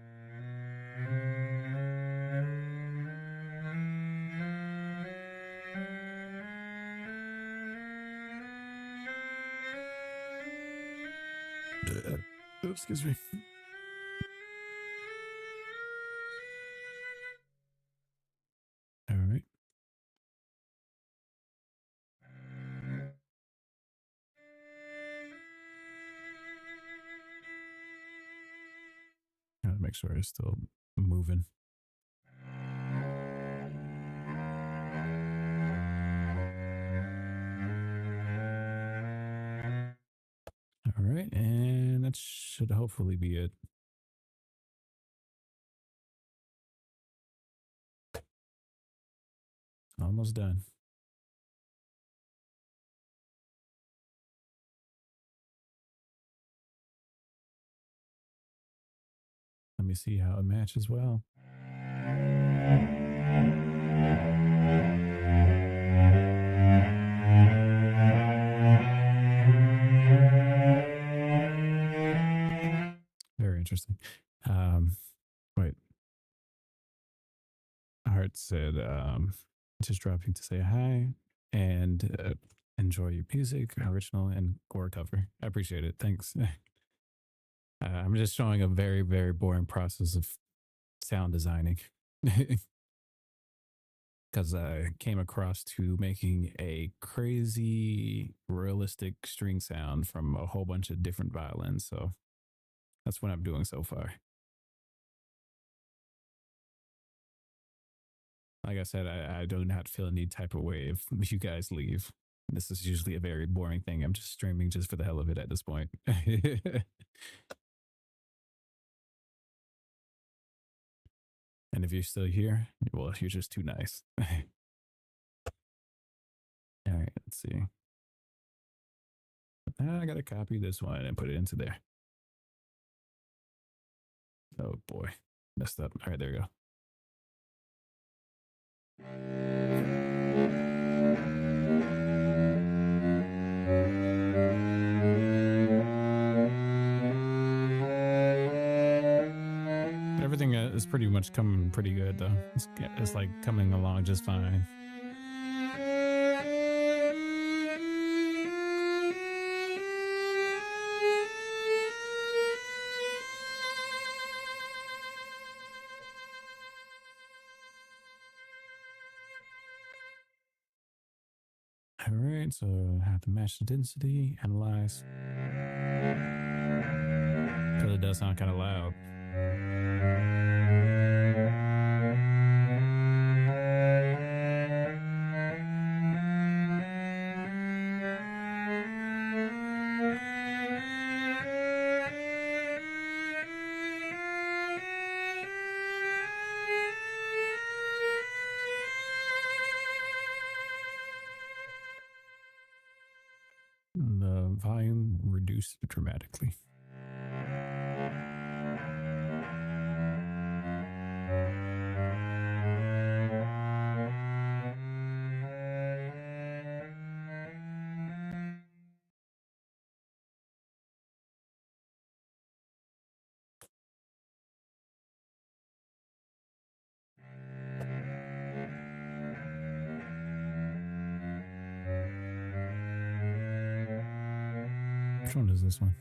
Excuse me. All right. Gotta make sure it's still moving. All right, and that should hopefully be it. Almost done. Let me see how it matches well. Very interesting. Wait. Art said, just dropping to say hi and enjoy your music, original and core cover. I appreciate it. Thanks. I'm just showing a very, very boring process of sound designing because I came across to making a crazy realistic string sound from a whole bunch of different violins. So that's what I'm doing so far. Like I said, I do not feel any type of way if you guys leave. This is usually a very boring thing. I'm just streaming just for the hell of it at this point. And if you're still here, well, you're just too nice. All right, let's see. I gotta copy this one and put it into there. Oh boy, messed up. All right, there we go. Everything is pretty much coming pretty good though. It's like coming along just fine. All right, so I have to match the density, analyze. Because it does sound kind of loud. The volume reduced dramatically. Which one is this one?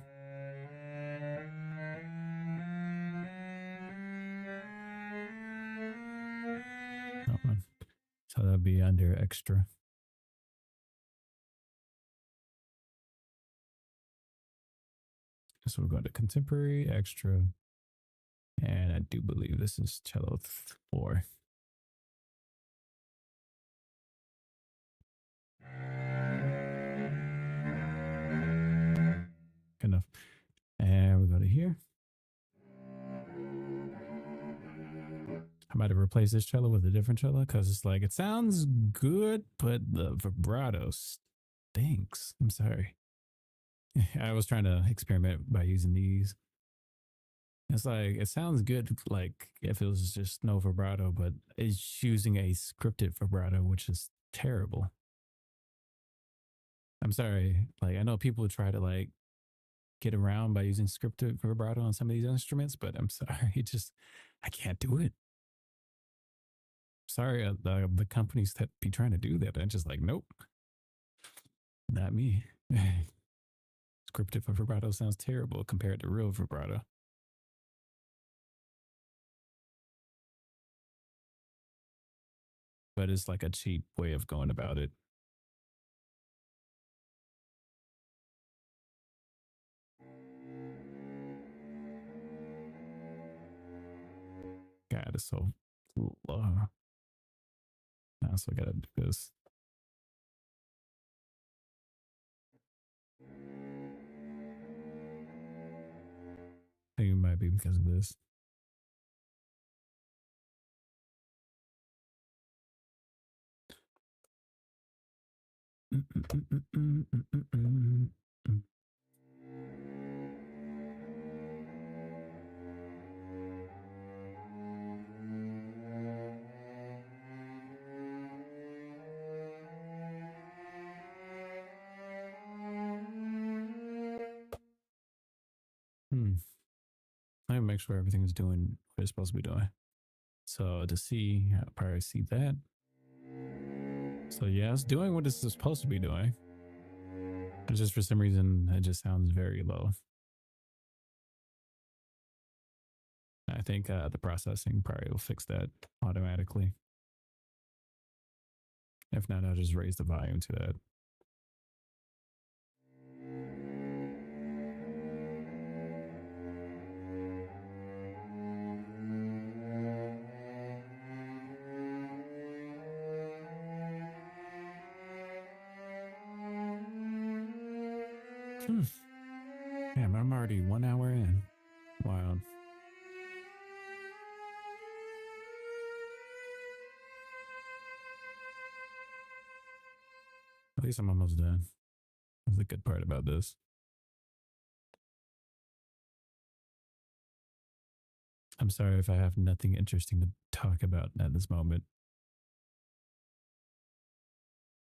That one. So that'd be under extra. So we're going to contemporary, extra, and I do believe this is cello 4. Good enough. And we go to here. I might have replaced this cello with a different cello because it's like, it sounds good, but the vibrato stinks. I'm sorry. I was trying to experiment by using these. It's like, it sounds good like if it was just no vibrato, but it's using a scripted vibrato, which is terrible. I'm sorry. Like, I know people try to like get around by using scripted vibrato on some of these instruments, but I'm sorry. I can't do it. Sorry, the companies that be trying to do that. I'm just like, nope, not me. Scripted vibrato sounds terrible compared to real vibrato. But it's like a cheap way of going about it. God, it's so low. I also gotta do this. I think it might be because of this. Let me make sure everything's doing what it's supposed to be doing. So to see, I'll probably see that. So yeah, it's doing what it's supposed to be doing. But just for some reason, it just sounds very low. I think the processing probably will fix that automatically. If not, I'll just raise the volume to that. Damn, I'm already 1 hour in. Wild. At least I'm almost done. That's the good part about this. I'm sorry if I have nothing interesting to talk about at this moment.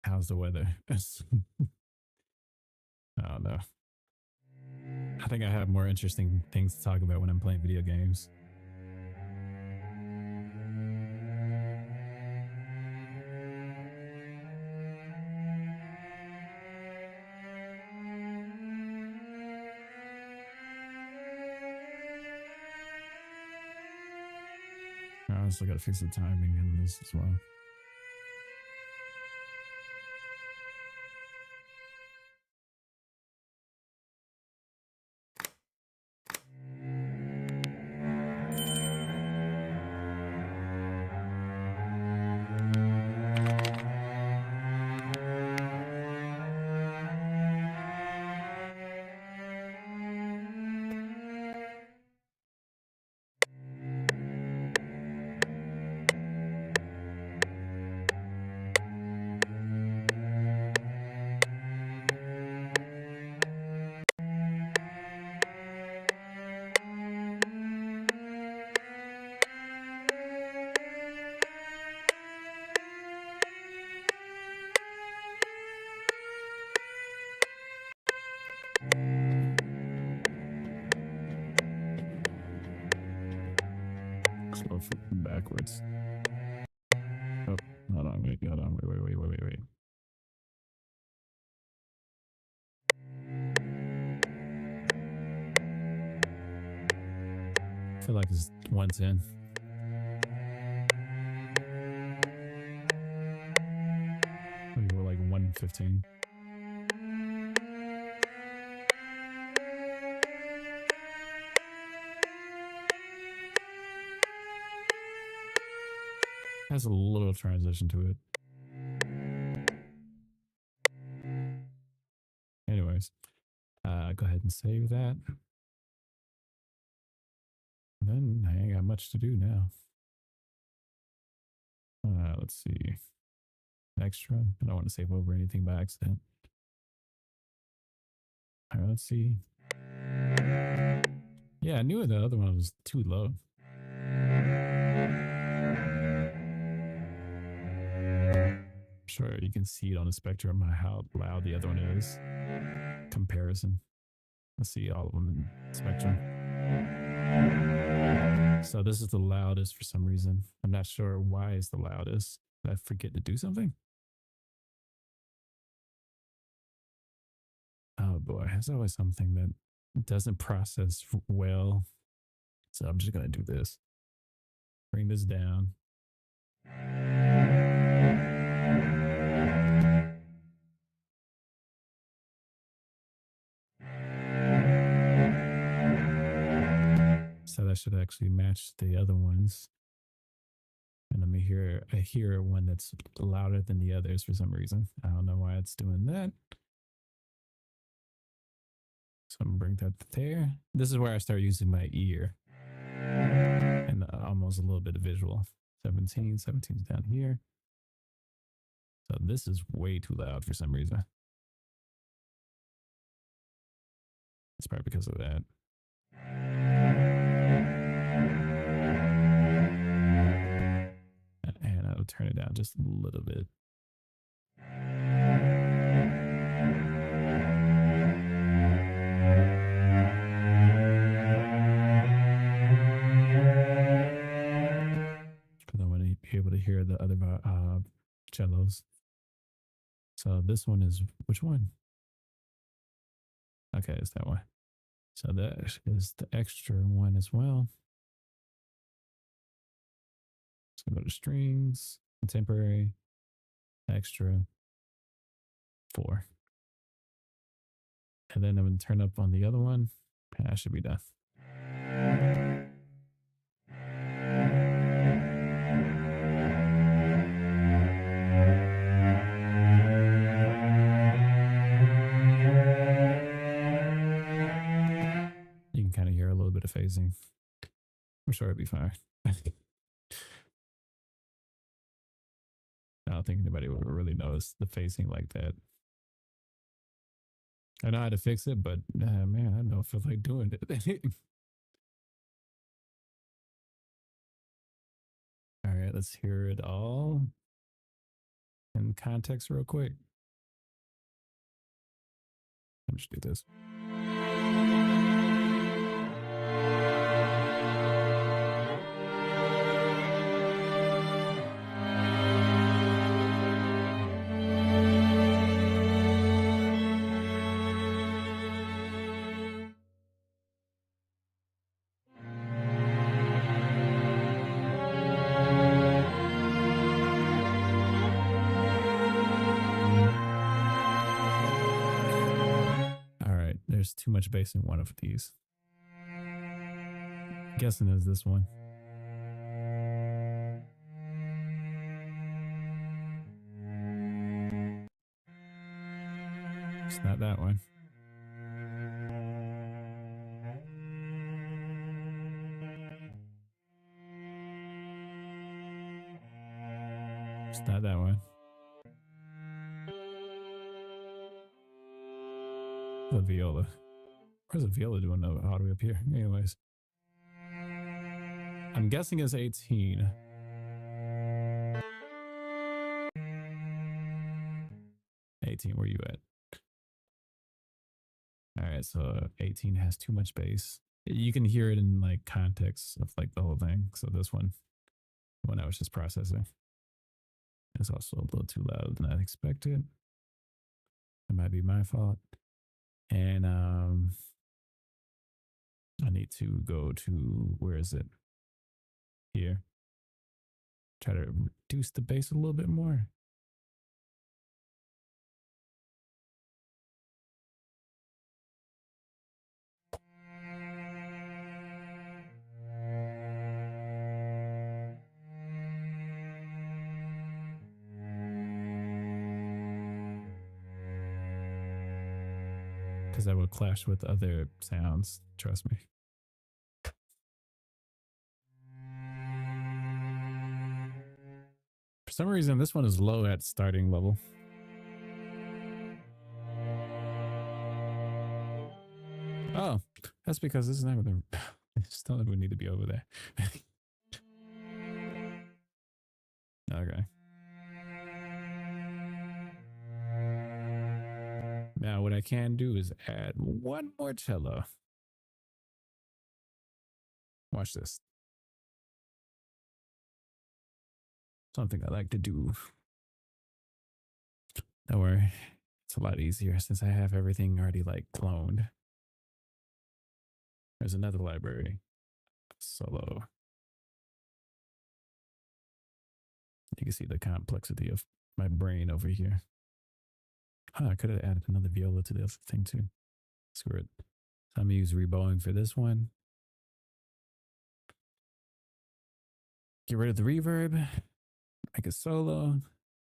How's the weather? I don't know. I think I have more interesting things to talk about when I'm playing video games. I also got to fix the timing in this as well. Slow backwards. Oh, hold on, wait. feel like it's 110. Maybe we're like 115. Has a little transition to it. Anyways, go ahead and save that. And then I ain't got much to do now. Let's see. Extra. I don't want to save over anything by accident. All right, let's see. Yeah, I knew the other one was too low. Sure, you can see it on the spectrum how loud the other one is. Comparison. Let's see all of them in the spectrum. So this is the loudest for some reason. I'm not sure why it's the loudest. Did I forget to do something? Oh boy, there's always something that doesn't process well. So I'm just gonna do this. Bring this down. So that should actually match the other ones. And let me hear, I hear one that's louder than the others for some reason. I don't know why it's doing that. So I'm gonna bring that there. This is where I start using my ear and almost a little bit of visual. 17's down here. So this is way too loud for some reason. It's probably because of that. And I'll turn it down just a little bit. Because I want to be able to hear the other cellos. So this one is, which one? Okay, it's that one. So that is the extra one as well. So go to strings, contemporary, extra, 4. And then I'm going to turn up on the other one. And I should be done. You can kind of hear a little bit of phasing. I'm sure it'll be fine. I don't think anybody would really notice the phasing like that. I know how to fix it, but man, I don't feel like doing it. All right, let's hear it all in context real quick. Let me just do this. There's too much bass in one of these. I'm guessing is this one. It's not that one. It's not that one. The viola. Where's the viola doing all the way up here? Anyways. I'm guessing it's 18. Where you at? All right, so 18 has too much bass. You can hear it in like context of like the whole thing. So this one, when I was just processing, it's also a little too loud than I expected. It might be my fault. And I need to go to, where is it? Here. Try to reduce the bass a little bit more. Because that would clash with other sounds, trust me. For some reason, this one is low at starting level. Oh, that's because this is not even, just don't even need to be over there. Okay. Now, what I can do is add one more cello. Watch this. Something I like to do. Don't worry. It's a lot easier since I have everything already like cloned. There's another library. Solo. You can see the complexity of my brain over here. Oh, I could have added another viola to the other thing too. Screw it. So I'm gonna use rebowing for this one. Get rid of the reverb. Make it solo.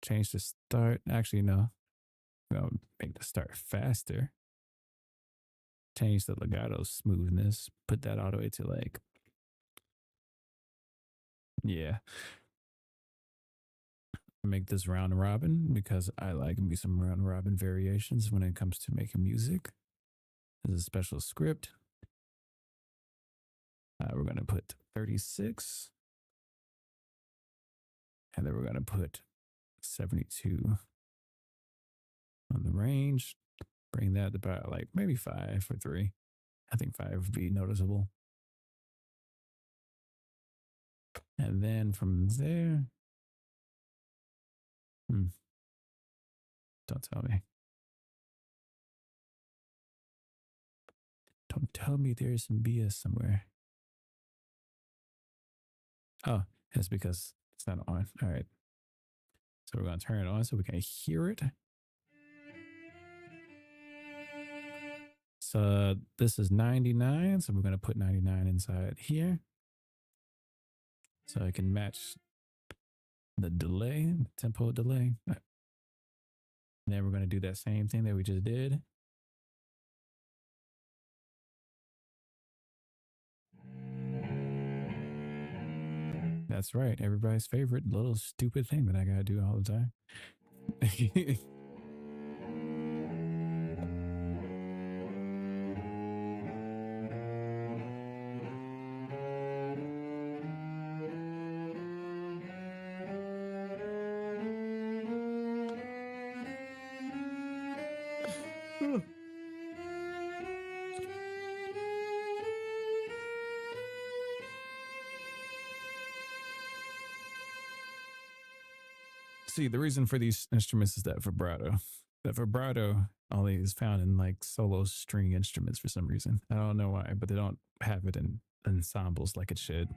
Change the start. Actually, no. I'm gonna make the start faster. Change the legato smoothness. Put that all the way to like, yeah. Make this round robin because I like me some round robin variations when it comes to making music. This is a special script. We're going to put 36. And then we're going to put 72 on the range. Bring that about like maybe 5 or 3. I think 5 would be noticeable. And then from there, don't tell me. Don't tell me there's some BS somewhere. Oh, it's because it's not on. All right. So we're going to turn it on so we can hear it. So this is 99. So we're going to put 99 inside here. So I can match the delay, tempo delay. And then we're going to do that same thing that we just did. That's right. Everybody's favorite little stupid thing that I got to do all the time. See, the reason for these instruments is that vibrato. That vibrato only is found in like solo string instruments for some reason. I don't know why, but they don't have it in ensembles like it should.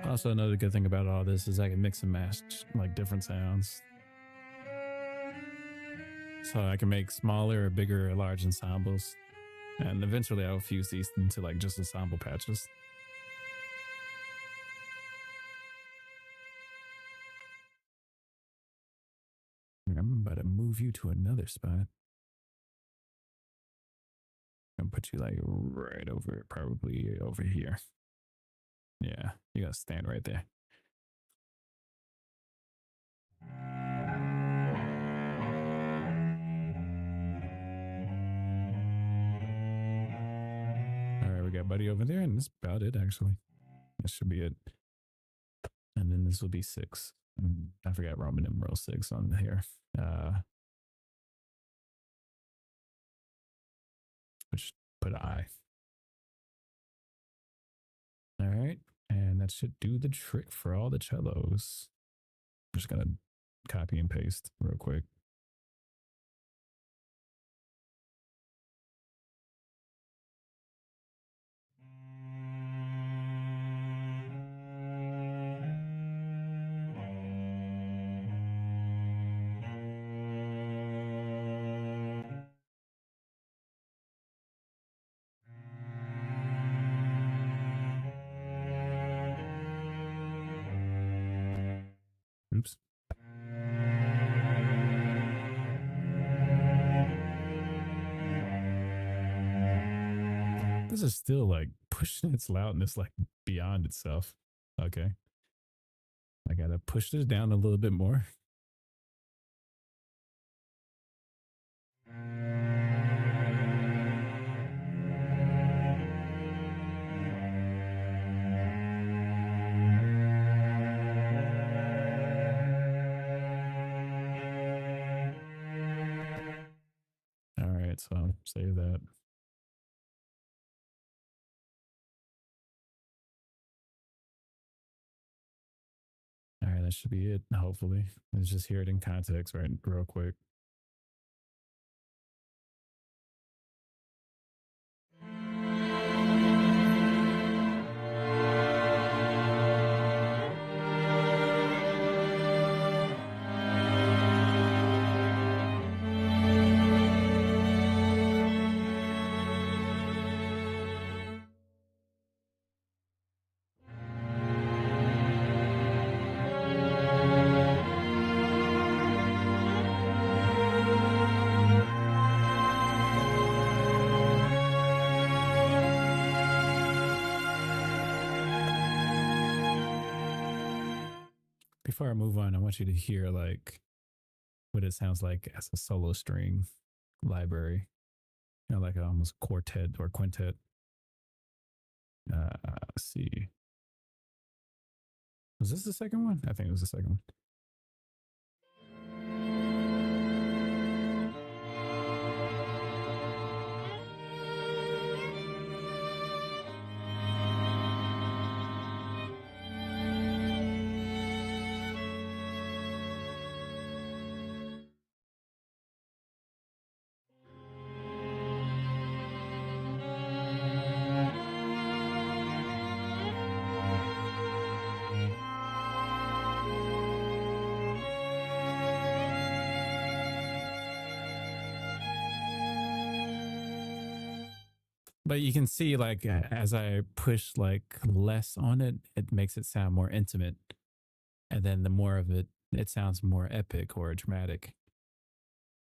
Also, another good thing about all this is I can mix and match like different sounds. So I can make smaller or bigger or large ensembles. And eventually I'll fuse these into like just ensemble patches. I'm about to move you to another spot. I'm gonna put you like right over, probably over here. Yeah, you gotta stand right there. All right, we got Buddy over there, and that's about it actually. That should be it. And then this will be 6. I forgot Roman numeral 6 on here. Which put I. All right, and that should do the trick for all the cellos. I'm just gonna copy and paste real quick. Oops. This is still like pushing its loudness like beyond itself. Okay. I gotta push this down a little bit more. All right, so I'll save that. All right, that should be it. Hopefully, let's just hear it in context, right, real quick. Before I move on, I want you to hear like what it sounds like as a solo string library, you know, like almost quartet or quintet. Let's see. Was this the second one? I think it was the second one. But you can see like as I push like less on it, it makes it sound more intimate. And then the more of it, it sounds more epic or dramatic.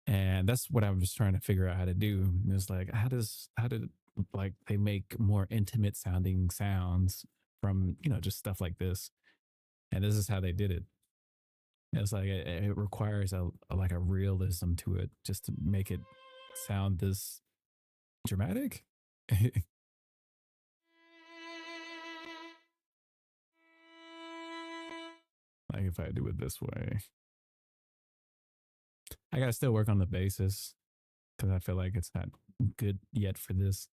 And that's what I was trying to figure out how to do. It's like how did like they make more intimate sounding sounds from, you know, just stuff like this. And this is how they did it. It's like it requires a like a realism to it just to make it sound this dramatic. Like if I do it this way, I gotta still work on the basis because I feel like it's not good yet for this.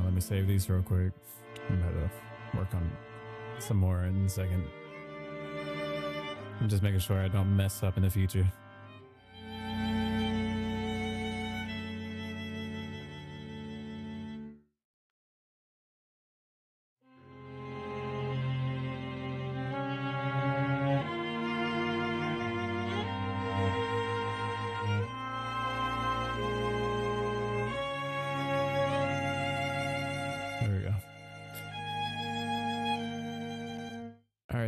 Let me save these real quick. I'm about to work on some more in a second. I'm just making sure I don't mess up in the future.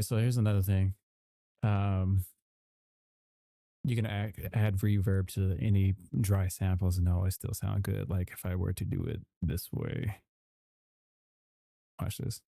So here's another thing. you can add reverb to any dry samples and it'll always still sound good. Like if I were to do it this way, watch this.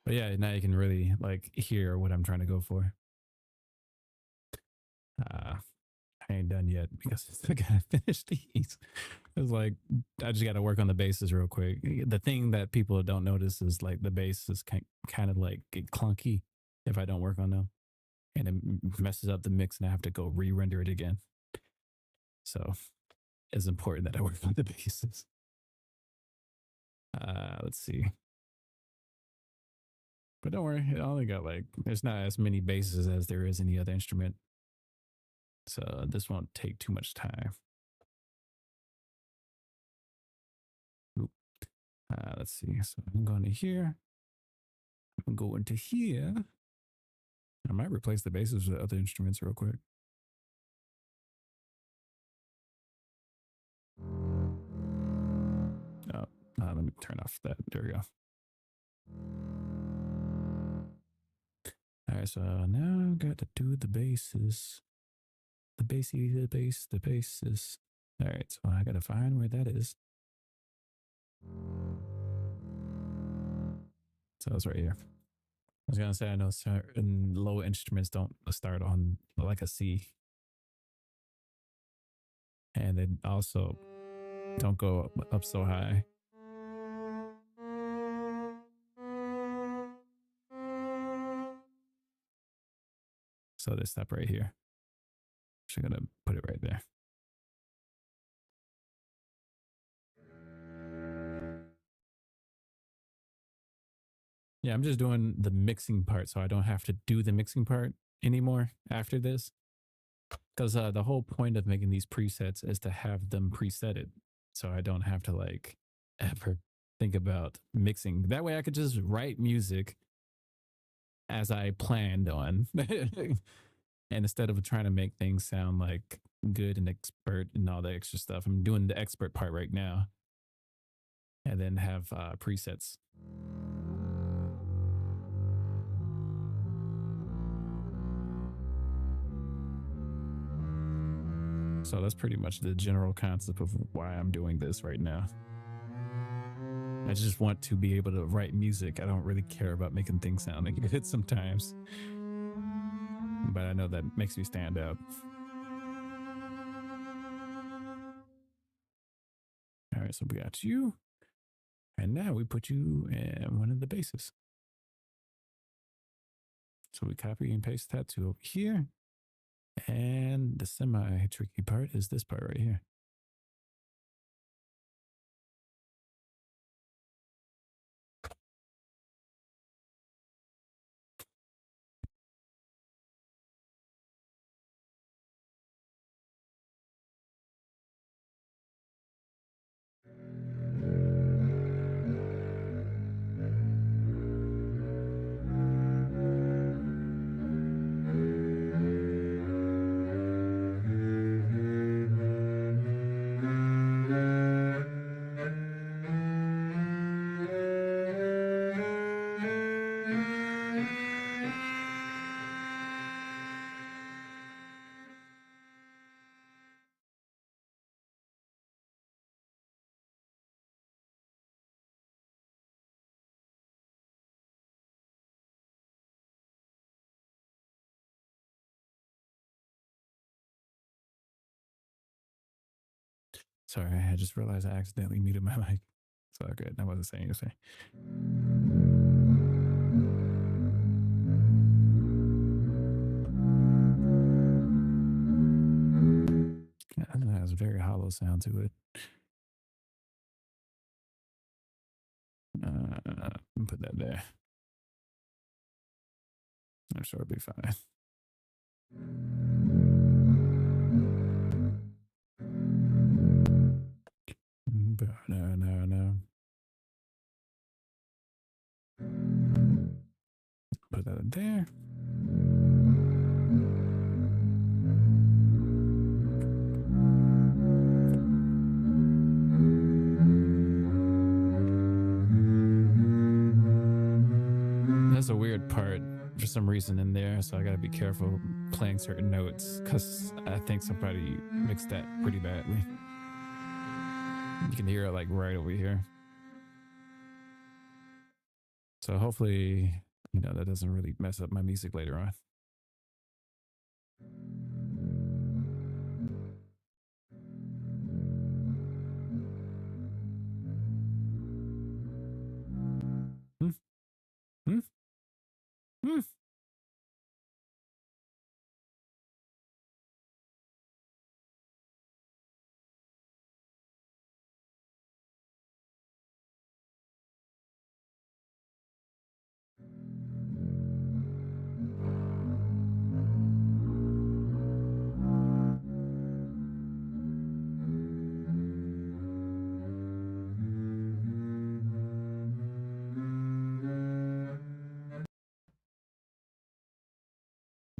But yeah, now you can really like hear what I'm trying to go for. I ain't done yet because I gotta finish these. It's like I just gotta work on the basses real quick. The thing that people don't notice is like the bass is kind of like get clunky if I don't work on them, and it messes up the mix, and I have to go re-render it again. So it's important that I work on the basses. Let's see. But don't worry, I only got like, there's not as many basses as there is any other instrument. So this won't take too much time. Let's see. So I'm going to here. I'm going to here. I might replace the basses with other instruments real quick. Oh, let me turn off that. There we go. All right, so now I've got to do the basses. The bassy, the bass, the basses. All right, so I got to find where that is. So it's right here. I was going to say, I know certain low instruments don't start on like a C. And they also don't go up so high. So they stop right here. So I'm going to put it right there. Yeah, I'm just doing the mixing part so I don't have to do the mixing part anymore after this. Because the whole point of making these presets is to have them presetted. So I don't have to like ever think about mixing. That way I could just write music as I planned on. And instead of trying to make things sound like good and expert and all the extra stuff, I'm doing the expert part right now. And then have presets. So that's pretty much the general concept of why I'm doing this right now. I just want to be able to write music. I don't really care about making things sound good sometimes. But I know that makes me stand out. All right, so we got you. And now we put you in one of the basses. So we copy and paste that to over here. And the semi-tricky part is this part right here. Sorry, I just realized I accidentally muted my mic. It's all good. I wasn't saying anything. That has a very hollow sound to it. Put that there. I'm sure it'll be fine. No. Put that in there. There's a weird part for some reason in there, so I gotta be careful playing certain notes because I think somebody mixed that pretty badly. You can hear it like right over here. So hopefully, you know, that doesn't really mess up my music later on.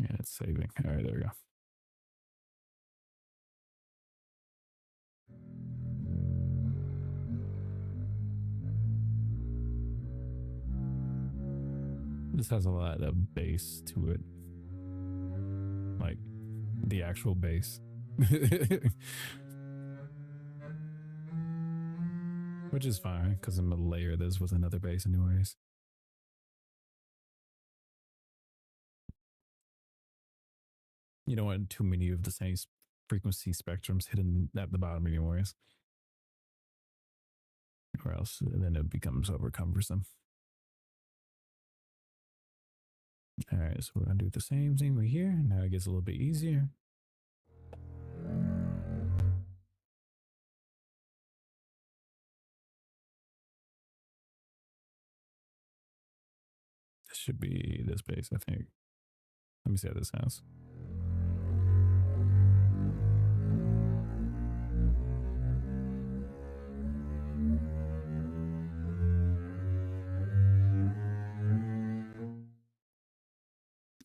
Yeah, it's saving. All right, there we go. This has a lot of bass to it. Like the actual bass. Which is fine, because I'm going to layer this with another bass anyways. You don't want too many of the same frequency spectrums hidden at the bottom anyways. Or else then it becomes over cumbersome. All right, so we're going to do the same thing right here. Now it gets a little bit easier. This should be this bass, I think. Let me see how this sounds.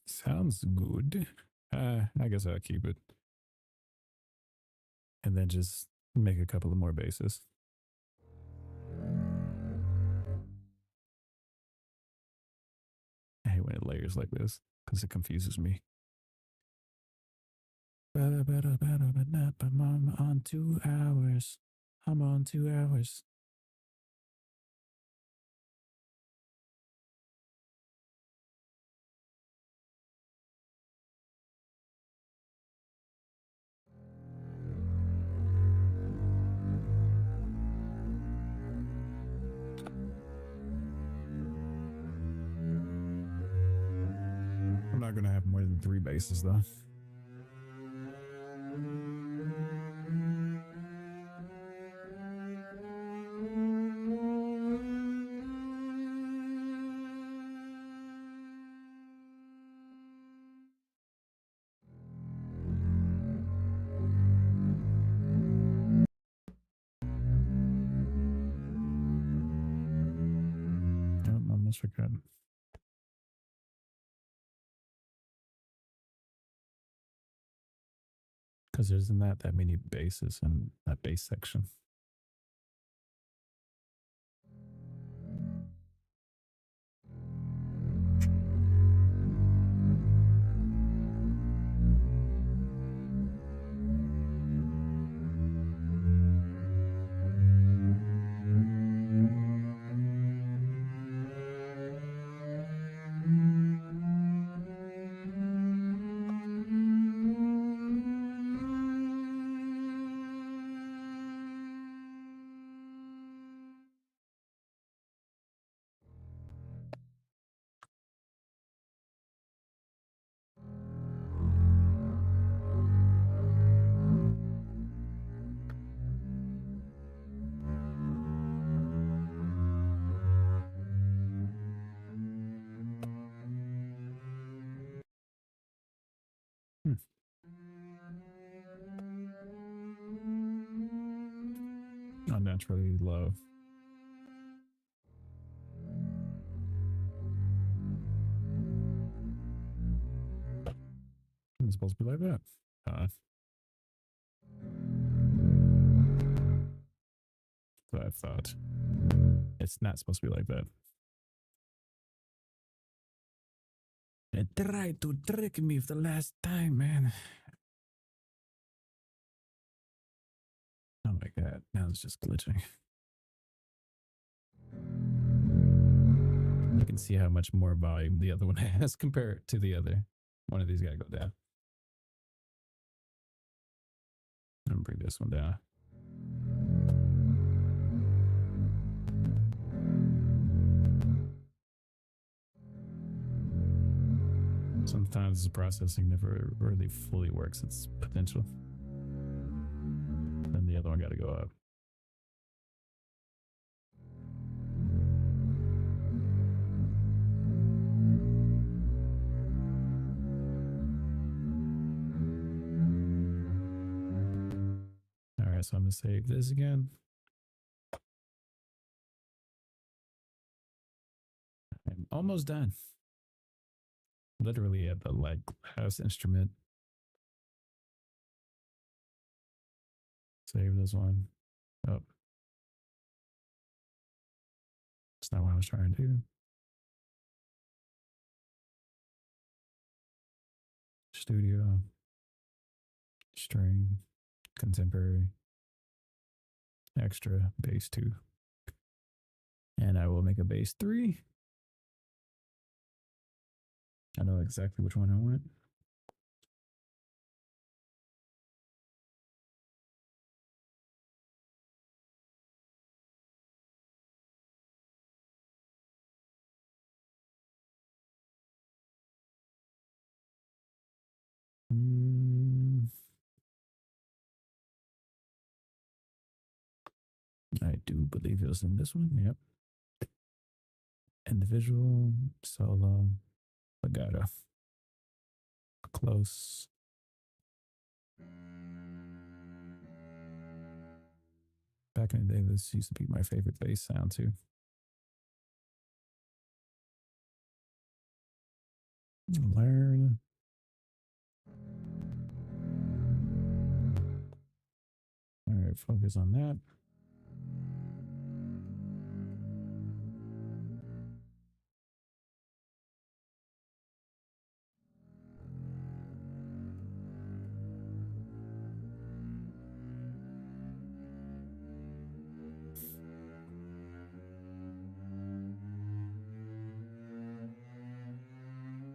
Sounds good. I guess I'll keep it. And then just make a couple of more basses. I hate when it layers like this because it confuses me. I'm on 2 hours. I'm on 2 hours. I'm not going to have more than 3 basses though. I almost forgot. Because there's not that many basses in that bass section. Hmm. Unnaturally low. It's supposed to be like that. So I thought it's not supposed to be like that. It tried to trick me for the last time, man. Oh my god, now it's just glitching. You can see how much more volume the other one has compared to the other. One of these gotta go down. I'm gonna bring this one down. Sometimes the processing never really fully works its potential. Then the other one gotta go up. All right, so I'm gonna save this again. I'm almost done. Literally at the last instrument. Save this one. Oh. That's not what I was trying to do. Studio. String. Contemporary. Extra. Bass 2. And I will make a bass 3. I know exactly which one I want. I do believe it was in this one. Yep. Individual, solo, legato. Close. Back in the day, this used to be my favorite bass sound too. Learn. All right, focus on that.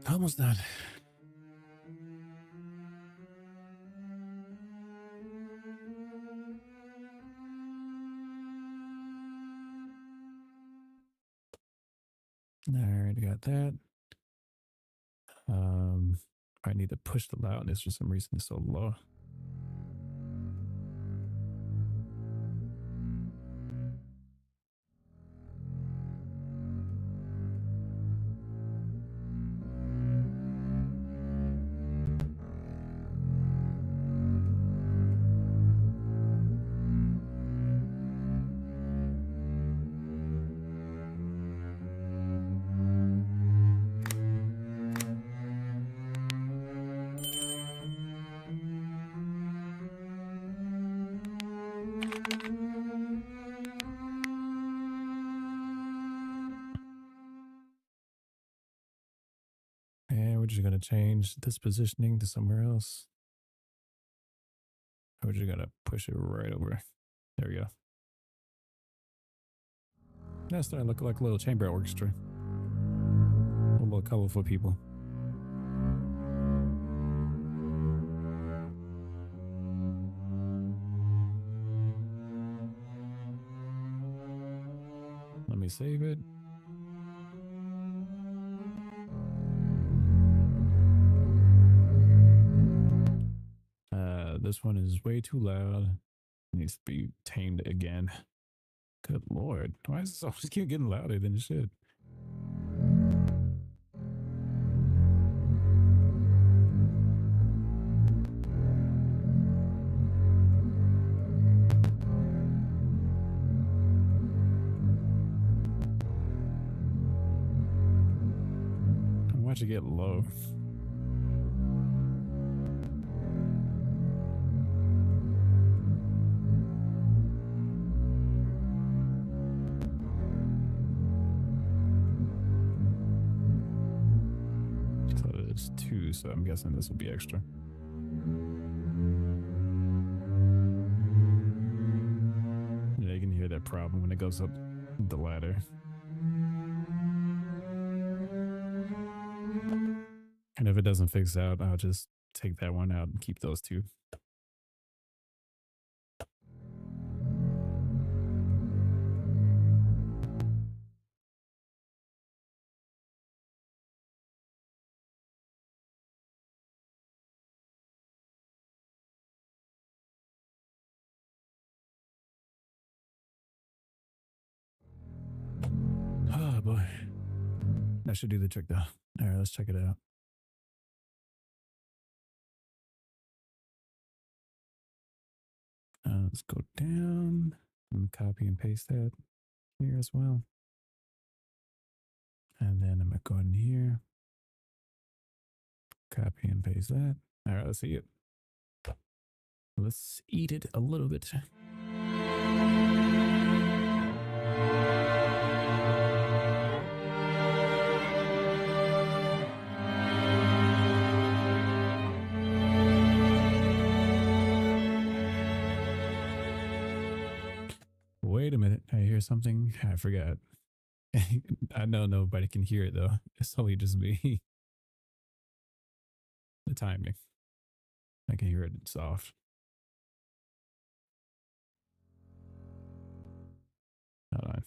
Almost done. All right, I got that. I need to push the loudness for some reason. It's so low. And we're just going to change this positioning to somewhere else. We're just going to push it right over. There we go. That's starting to look like a little chamber orchestra. A little colorful people. Let me save it. This one is way too loud. It needs to be tamed again. Good Lord. Why does this always keep getting louder than it should? Watch it get low. So it's 2, so I'm guessing this will be extra. Yeah, you can hear that problem when it goes up the ladder. And if it doesn't fix out, I'll just take that one out and keep those 2. Oh boy. That should do the trick though. All right, let's check it out. Let's go down and copy and paste that here as well. And then I'm going to go in here, copy and paste that. All right, let's see it. Let's eat it a little bit. Wait a minute. I hear something. I forgot. I know nobody can hear it though. It's only just me. The timing. I can hear it soft. Hold on.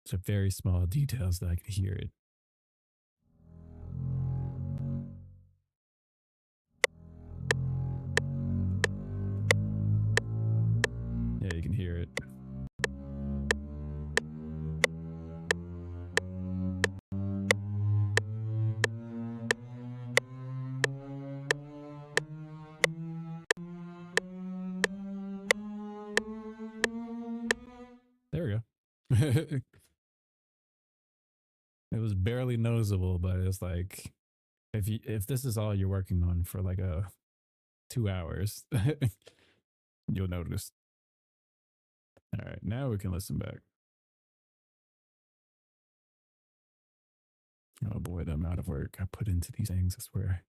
It's a very small details that I can hear it. Yeah, you can hear it. There we go. It was barely noticeable, but it's like if this is all you're working on for like 2 hours, you'll notice. All right, now we can listen back. Oh boy, the amount of work I put into these things, I swear.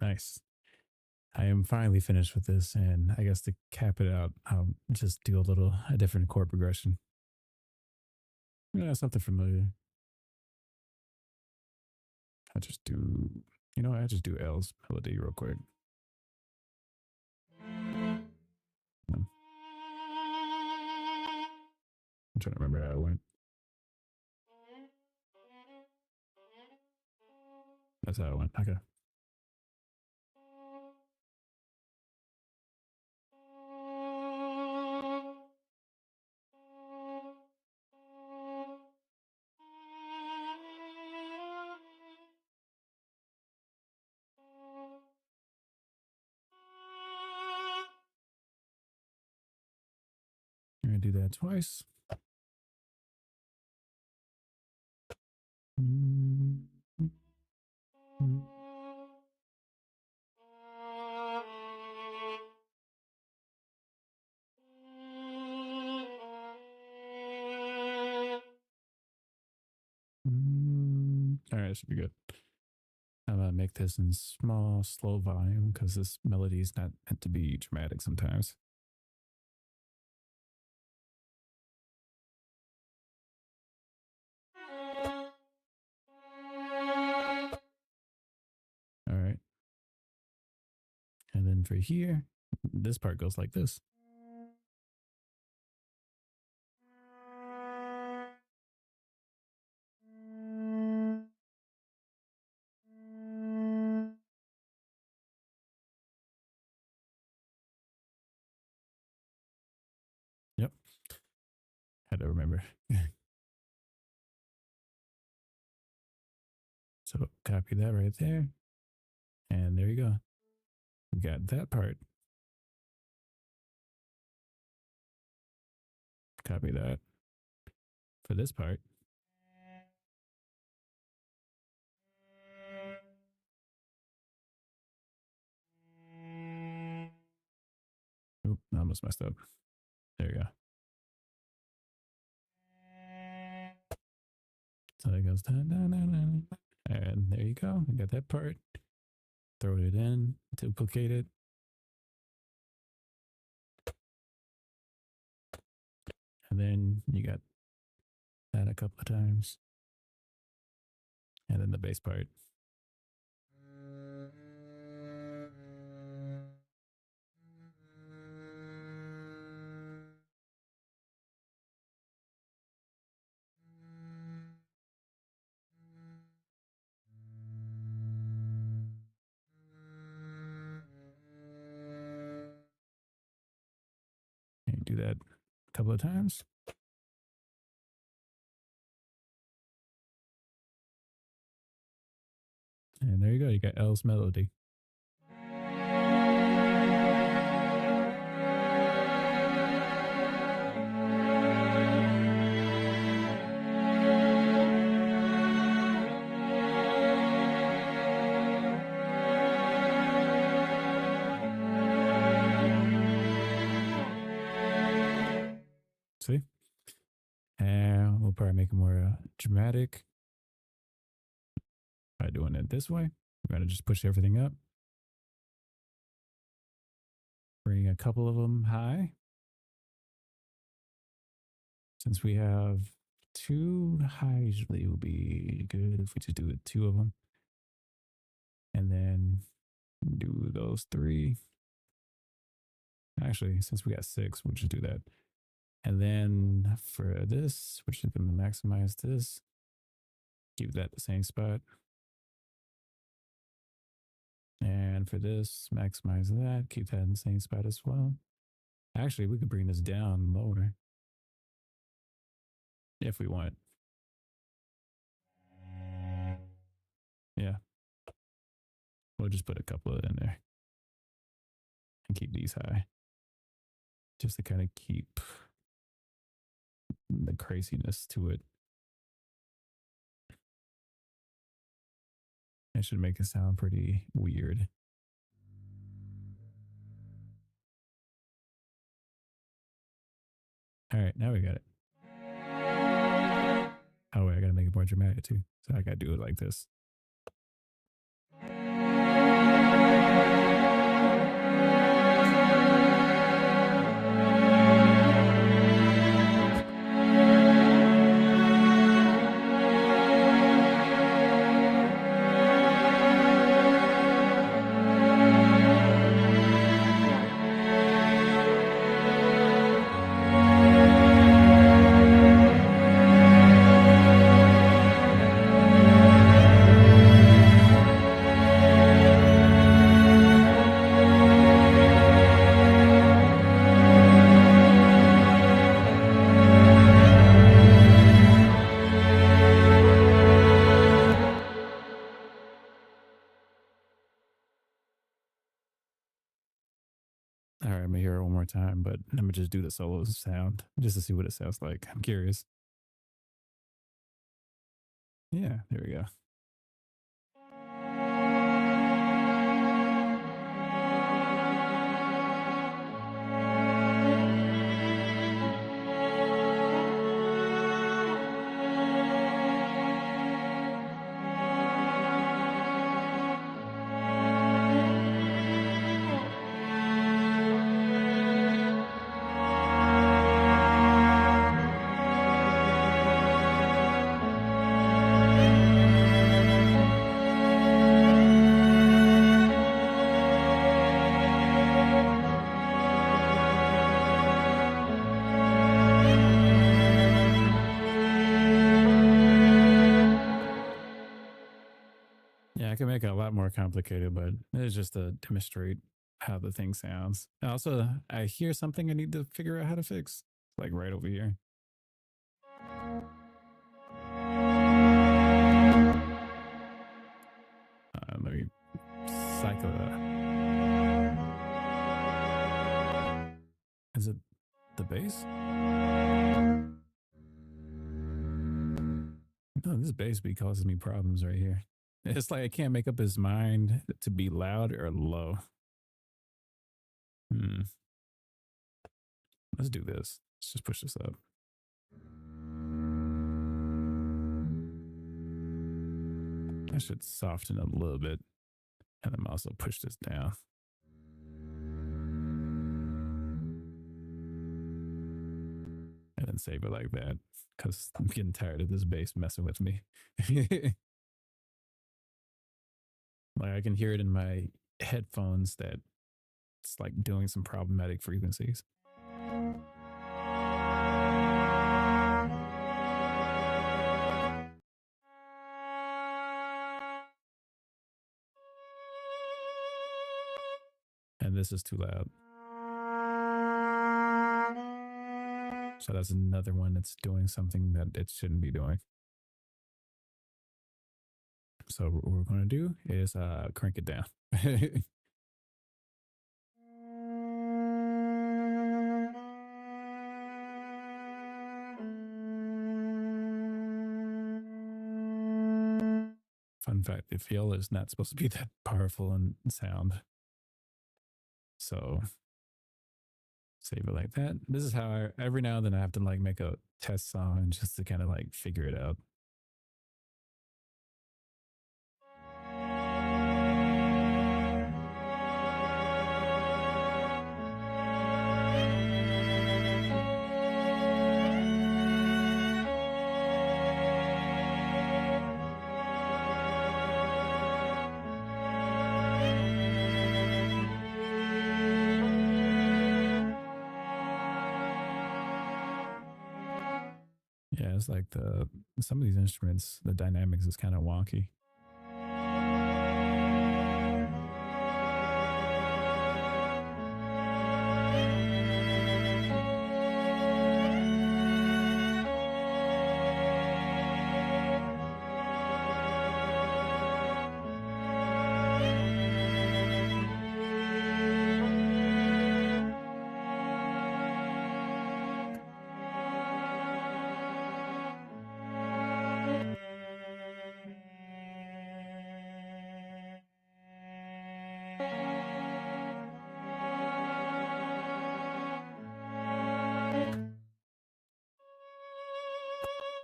Nice. I am finally finished with this, and I guess to cap it out, I'll just do a different chord progression. Yeah, something familiar. I just do, I just do L's melody real quick. I'm trying to remember how it went. That's how it went. Okay. I'm going to do that twice. All right, should be good. I'm going to make this in small, slow volume because this melody is not meant to be dramatic sometimes. All right. then for here, this part goes like this. Yep. Had to remember. So copy that right there. And there you go. We got that part. Copy that for this part. Oop, I almost messed up. There you go. So it goes, and there you go. We got that part. Throw it in, duplicate it. And then you got that a couple of times. And then the bass part. And do that a couple of times. And there you go. You got L's melody. See? And we'll probably make it more dramatic by doing it this way. We're going to just push everything up. Bring a couple of them high. Since we have two high, usually it would be good if we just do 2 of them. And then do those 3. Actually, since we got 6, we'll just do that. And then for this, we're just going to maximize this. Keep that the same spot. And for this, maximize that. Keep that in the same spot as well. Actually, we could bring this down lower if we want. Yeah. We'll just put a couple of it in there and keep these high. Just to kind of keep the craziness to it. It should make it sound pretty weird. All right, now we got it. Oh, wait, I gotta make it more dramatic too. So I gotta do it like this. All right, I'm gonna hear it one more time, but let me just do the solo sound just to see what it sounds like. I'm curious. Yeah, there we go. Yeah, I can make it a lot more complicated, but it's just to demonstrate how the thing sounds. And also, I hear something I need to figure out how to fix, like right over here. Let me cycle that. Is it the bass? No, this bass beat causes me problems right here. It's like I can't make up his mind to be loud or low. Let's do this. Let's just push this up. I should soften it a little bit. And then also push this down. And then save it like that. Because I'm getting tired of this bass messing with me. Like I can hear it in my headphones that it's like doing some problematic frequencies. And this is too loud. So that's another one that's doing something that it shouldn't be doing. So what we're going to do is crank it down. Fun fact, the viola is not supposed to be that powerful in sound. So save it like that. This is how every now and then I have to like make a test song just to kind of like figure it out. Yeah, it's like some of these instruments, the dynamics is kind of wonky.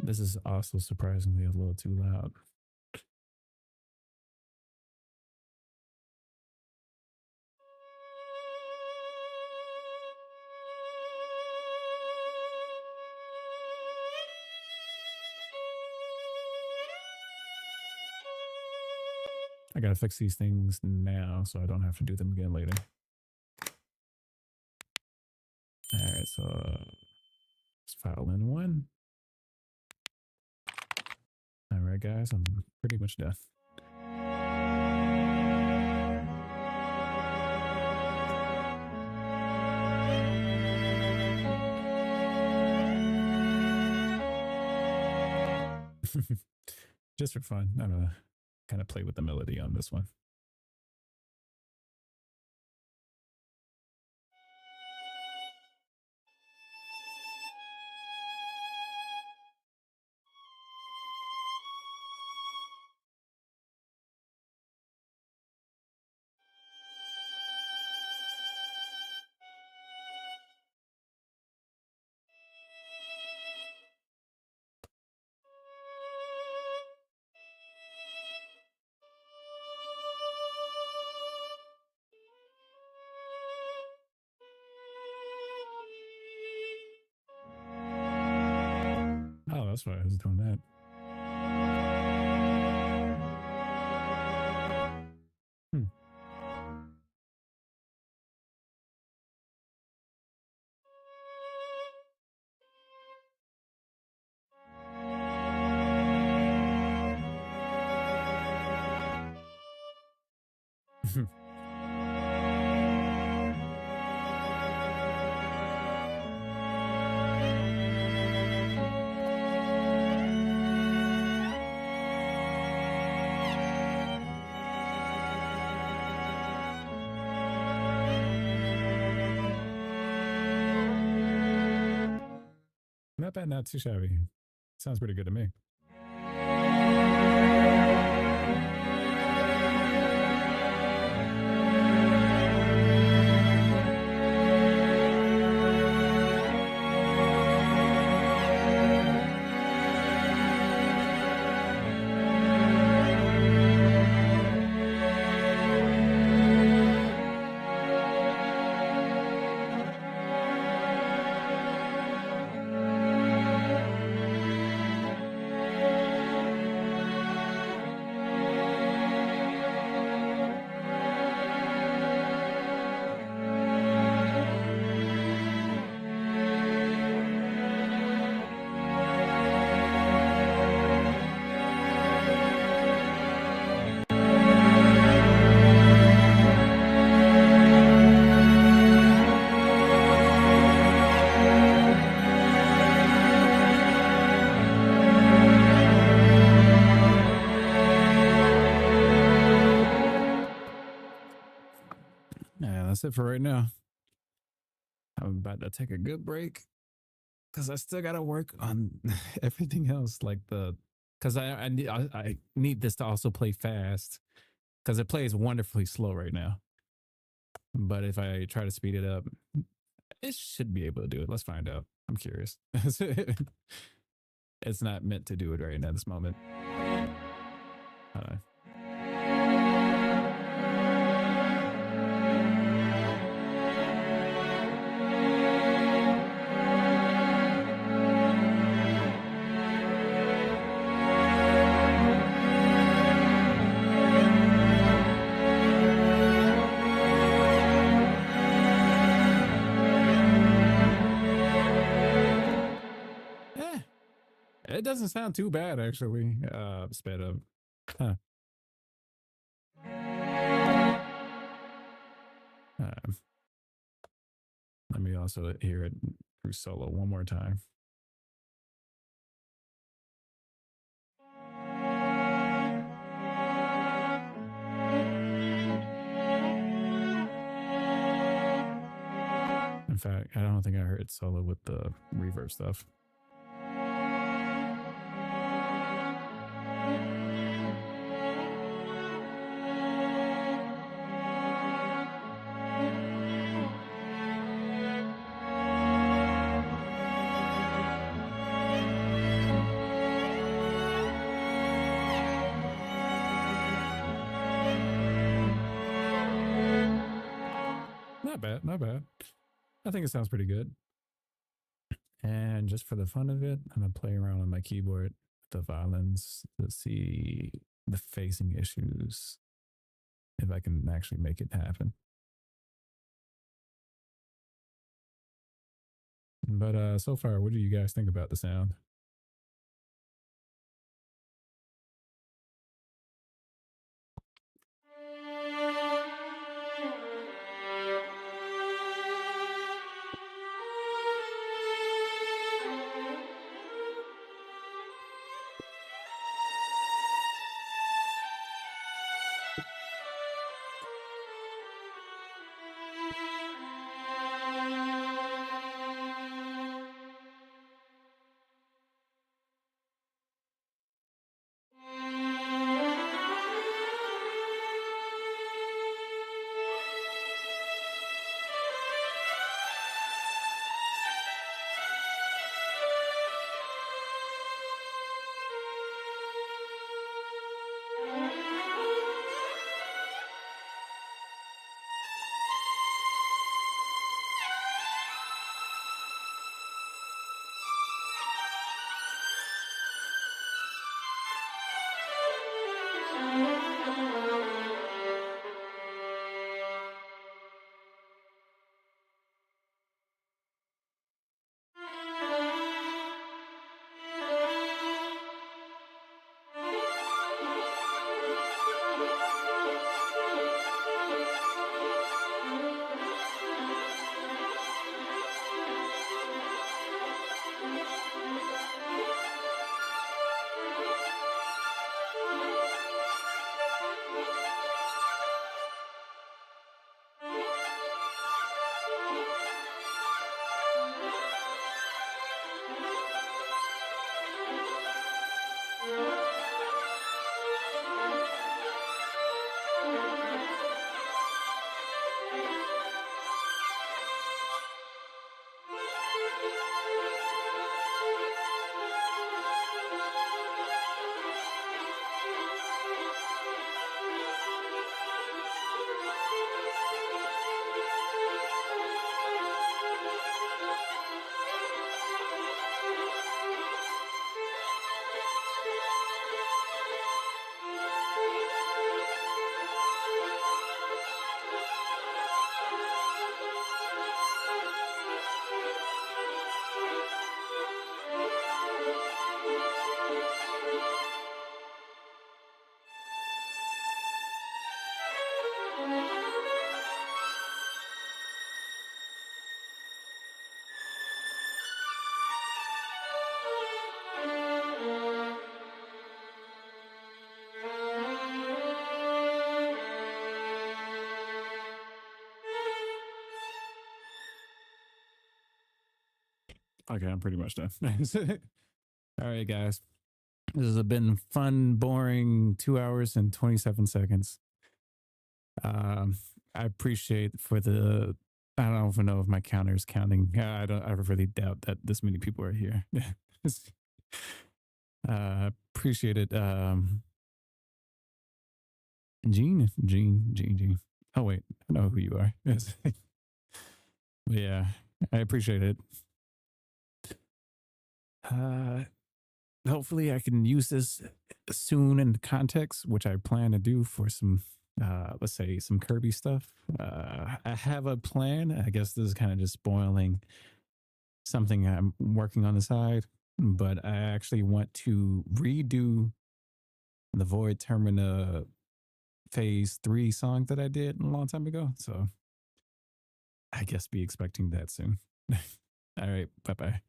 This is also surprisingly a little too loud. I gotta fix these things now so I don't have to do them again later. All right, so let's file in one. All right, guys, I'm pretty much done. Just for fun, I'm gonna kind of play with the melody on this one. Oh, that's why I was doing that. Not bad, not too shabby. Sounds pretty good to me. Yeah, that's it for right now. I'm about to take a good break because I still got to work on everything else. Like because I need this to also play fast because it plays wonderfully slow right now. But if I try to speed it up, it should be able to do it. Let's find out. I'm curious. It's not meant to do it right now, this moment. It doesn't sound too bad, actually. Sped up. Huh. Let me also hear it through solo one more time. In fact, I don't think I heard solo with the reverb stuff. Not bad, not bad. I think it sounds pretty good. And just for the fun of it, I'm gonna play around on my keyboard, the violins, to see the phasing issues, if I can actually make it happen. But so far, what do you guys think about the sound? Okay, I'm pretty much done. All right, guys. This has been fun, boring 2 hours and 27 seconds. I appreciate for the. I don't even know if my counter is counting. I don't. I really doubt that this many people are here. Appreciate it. Gene. Oh wait, I know who you are. Yes. Yeah, I appreciate it. Hopefully I can use this soon in context, which I plan to do for some let's say some Kirby stuff. I have a plan. I guess this is kind of just spoiling something I'm working on the side, but I actually want to redo the Void Termina Phase 3 song that I did a long time ago. So I guess be expecting that soon. All right, bye bye.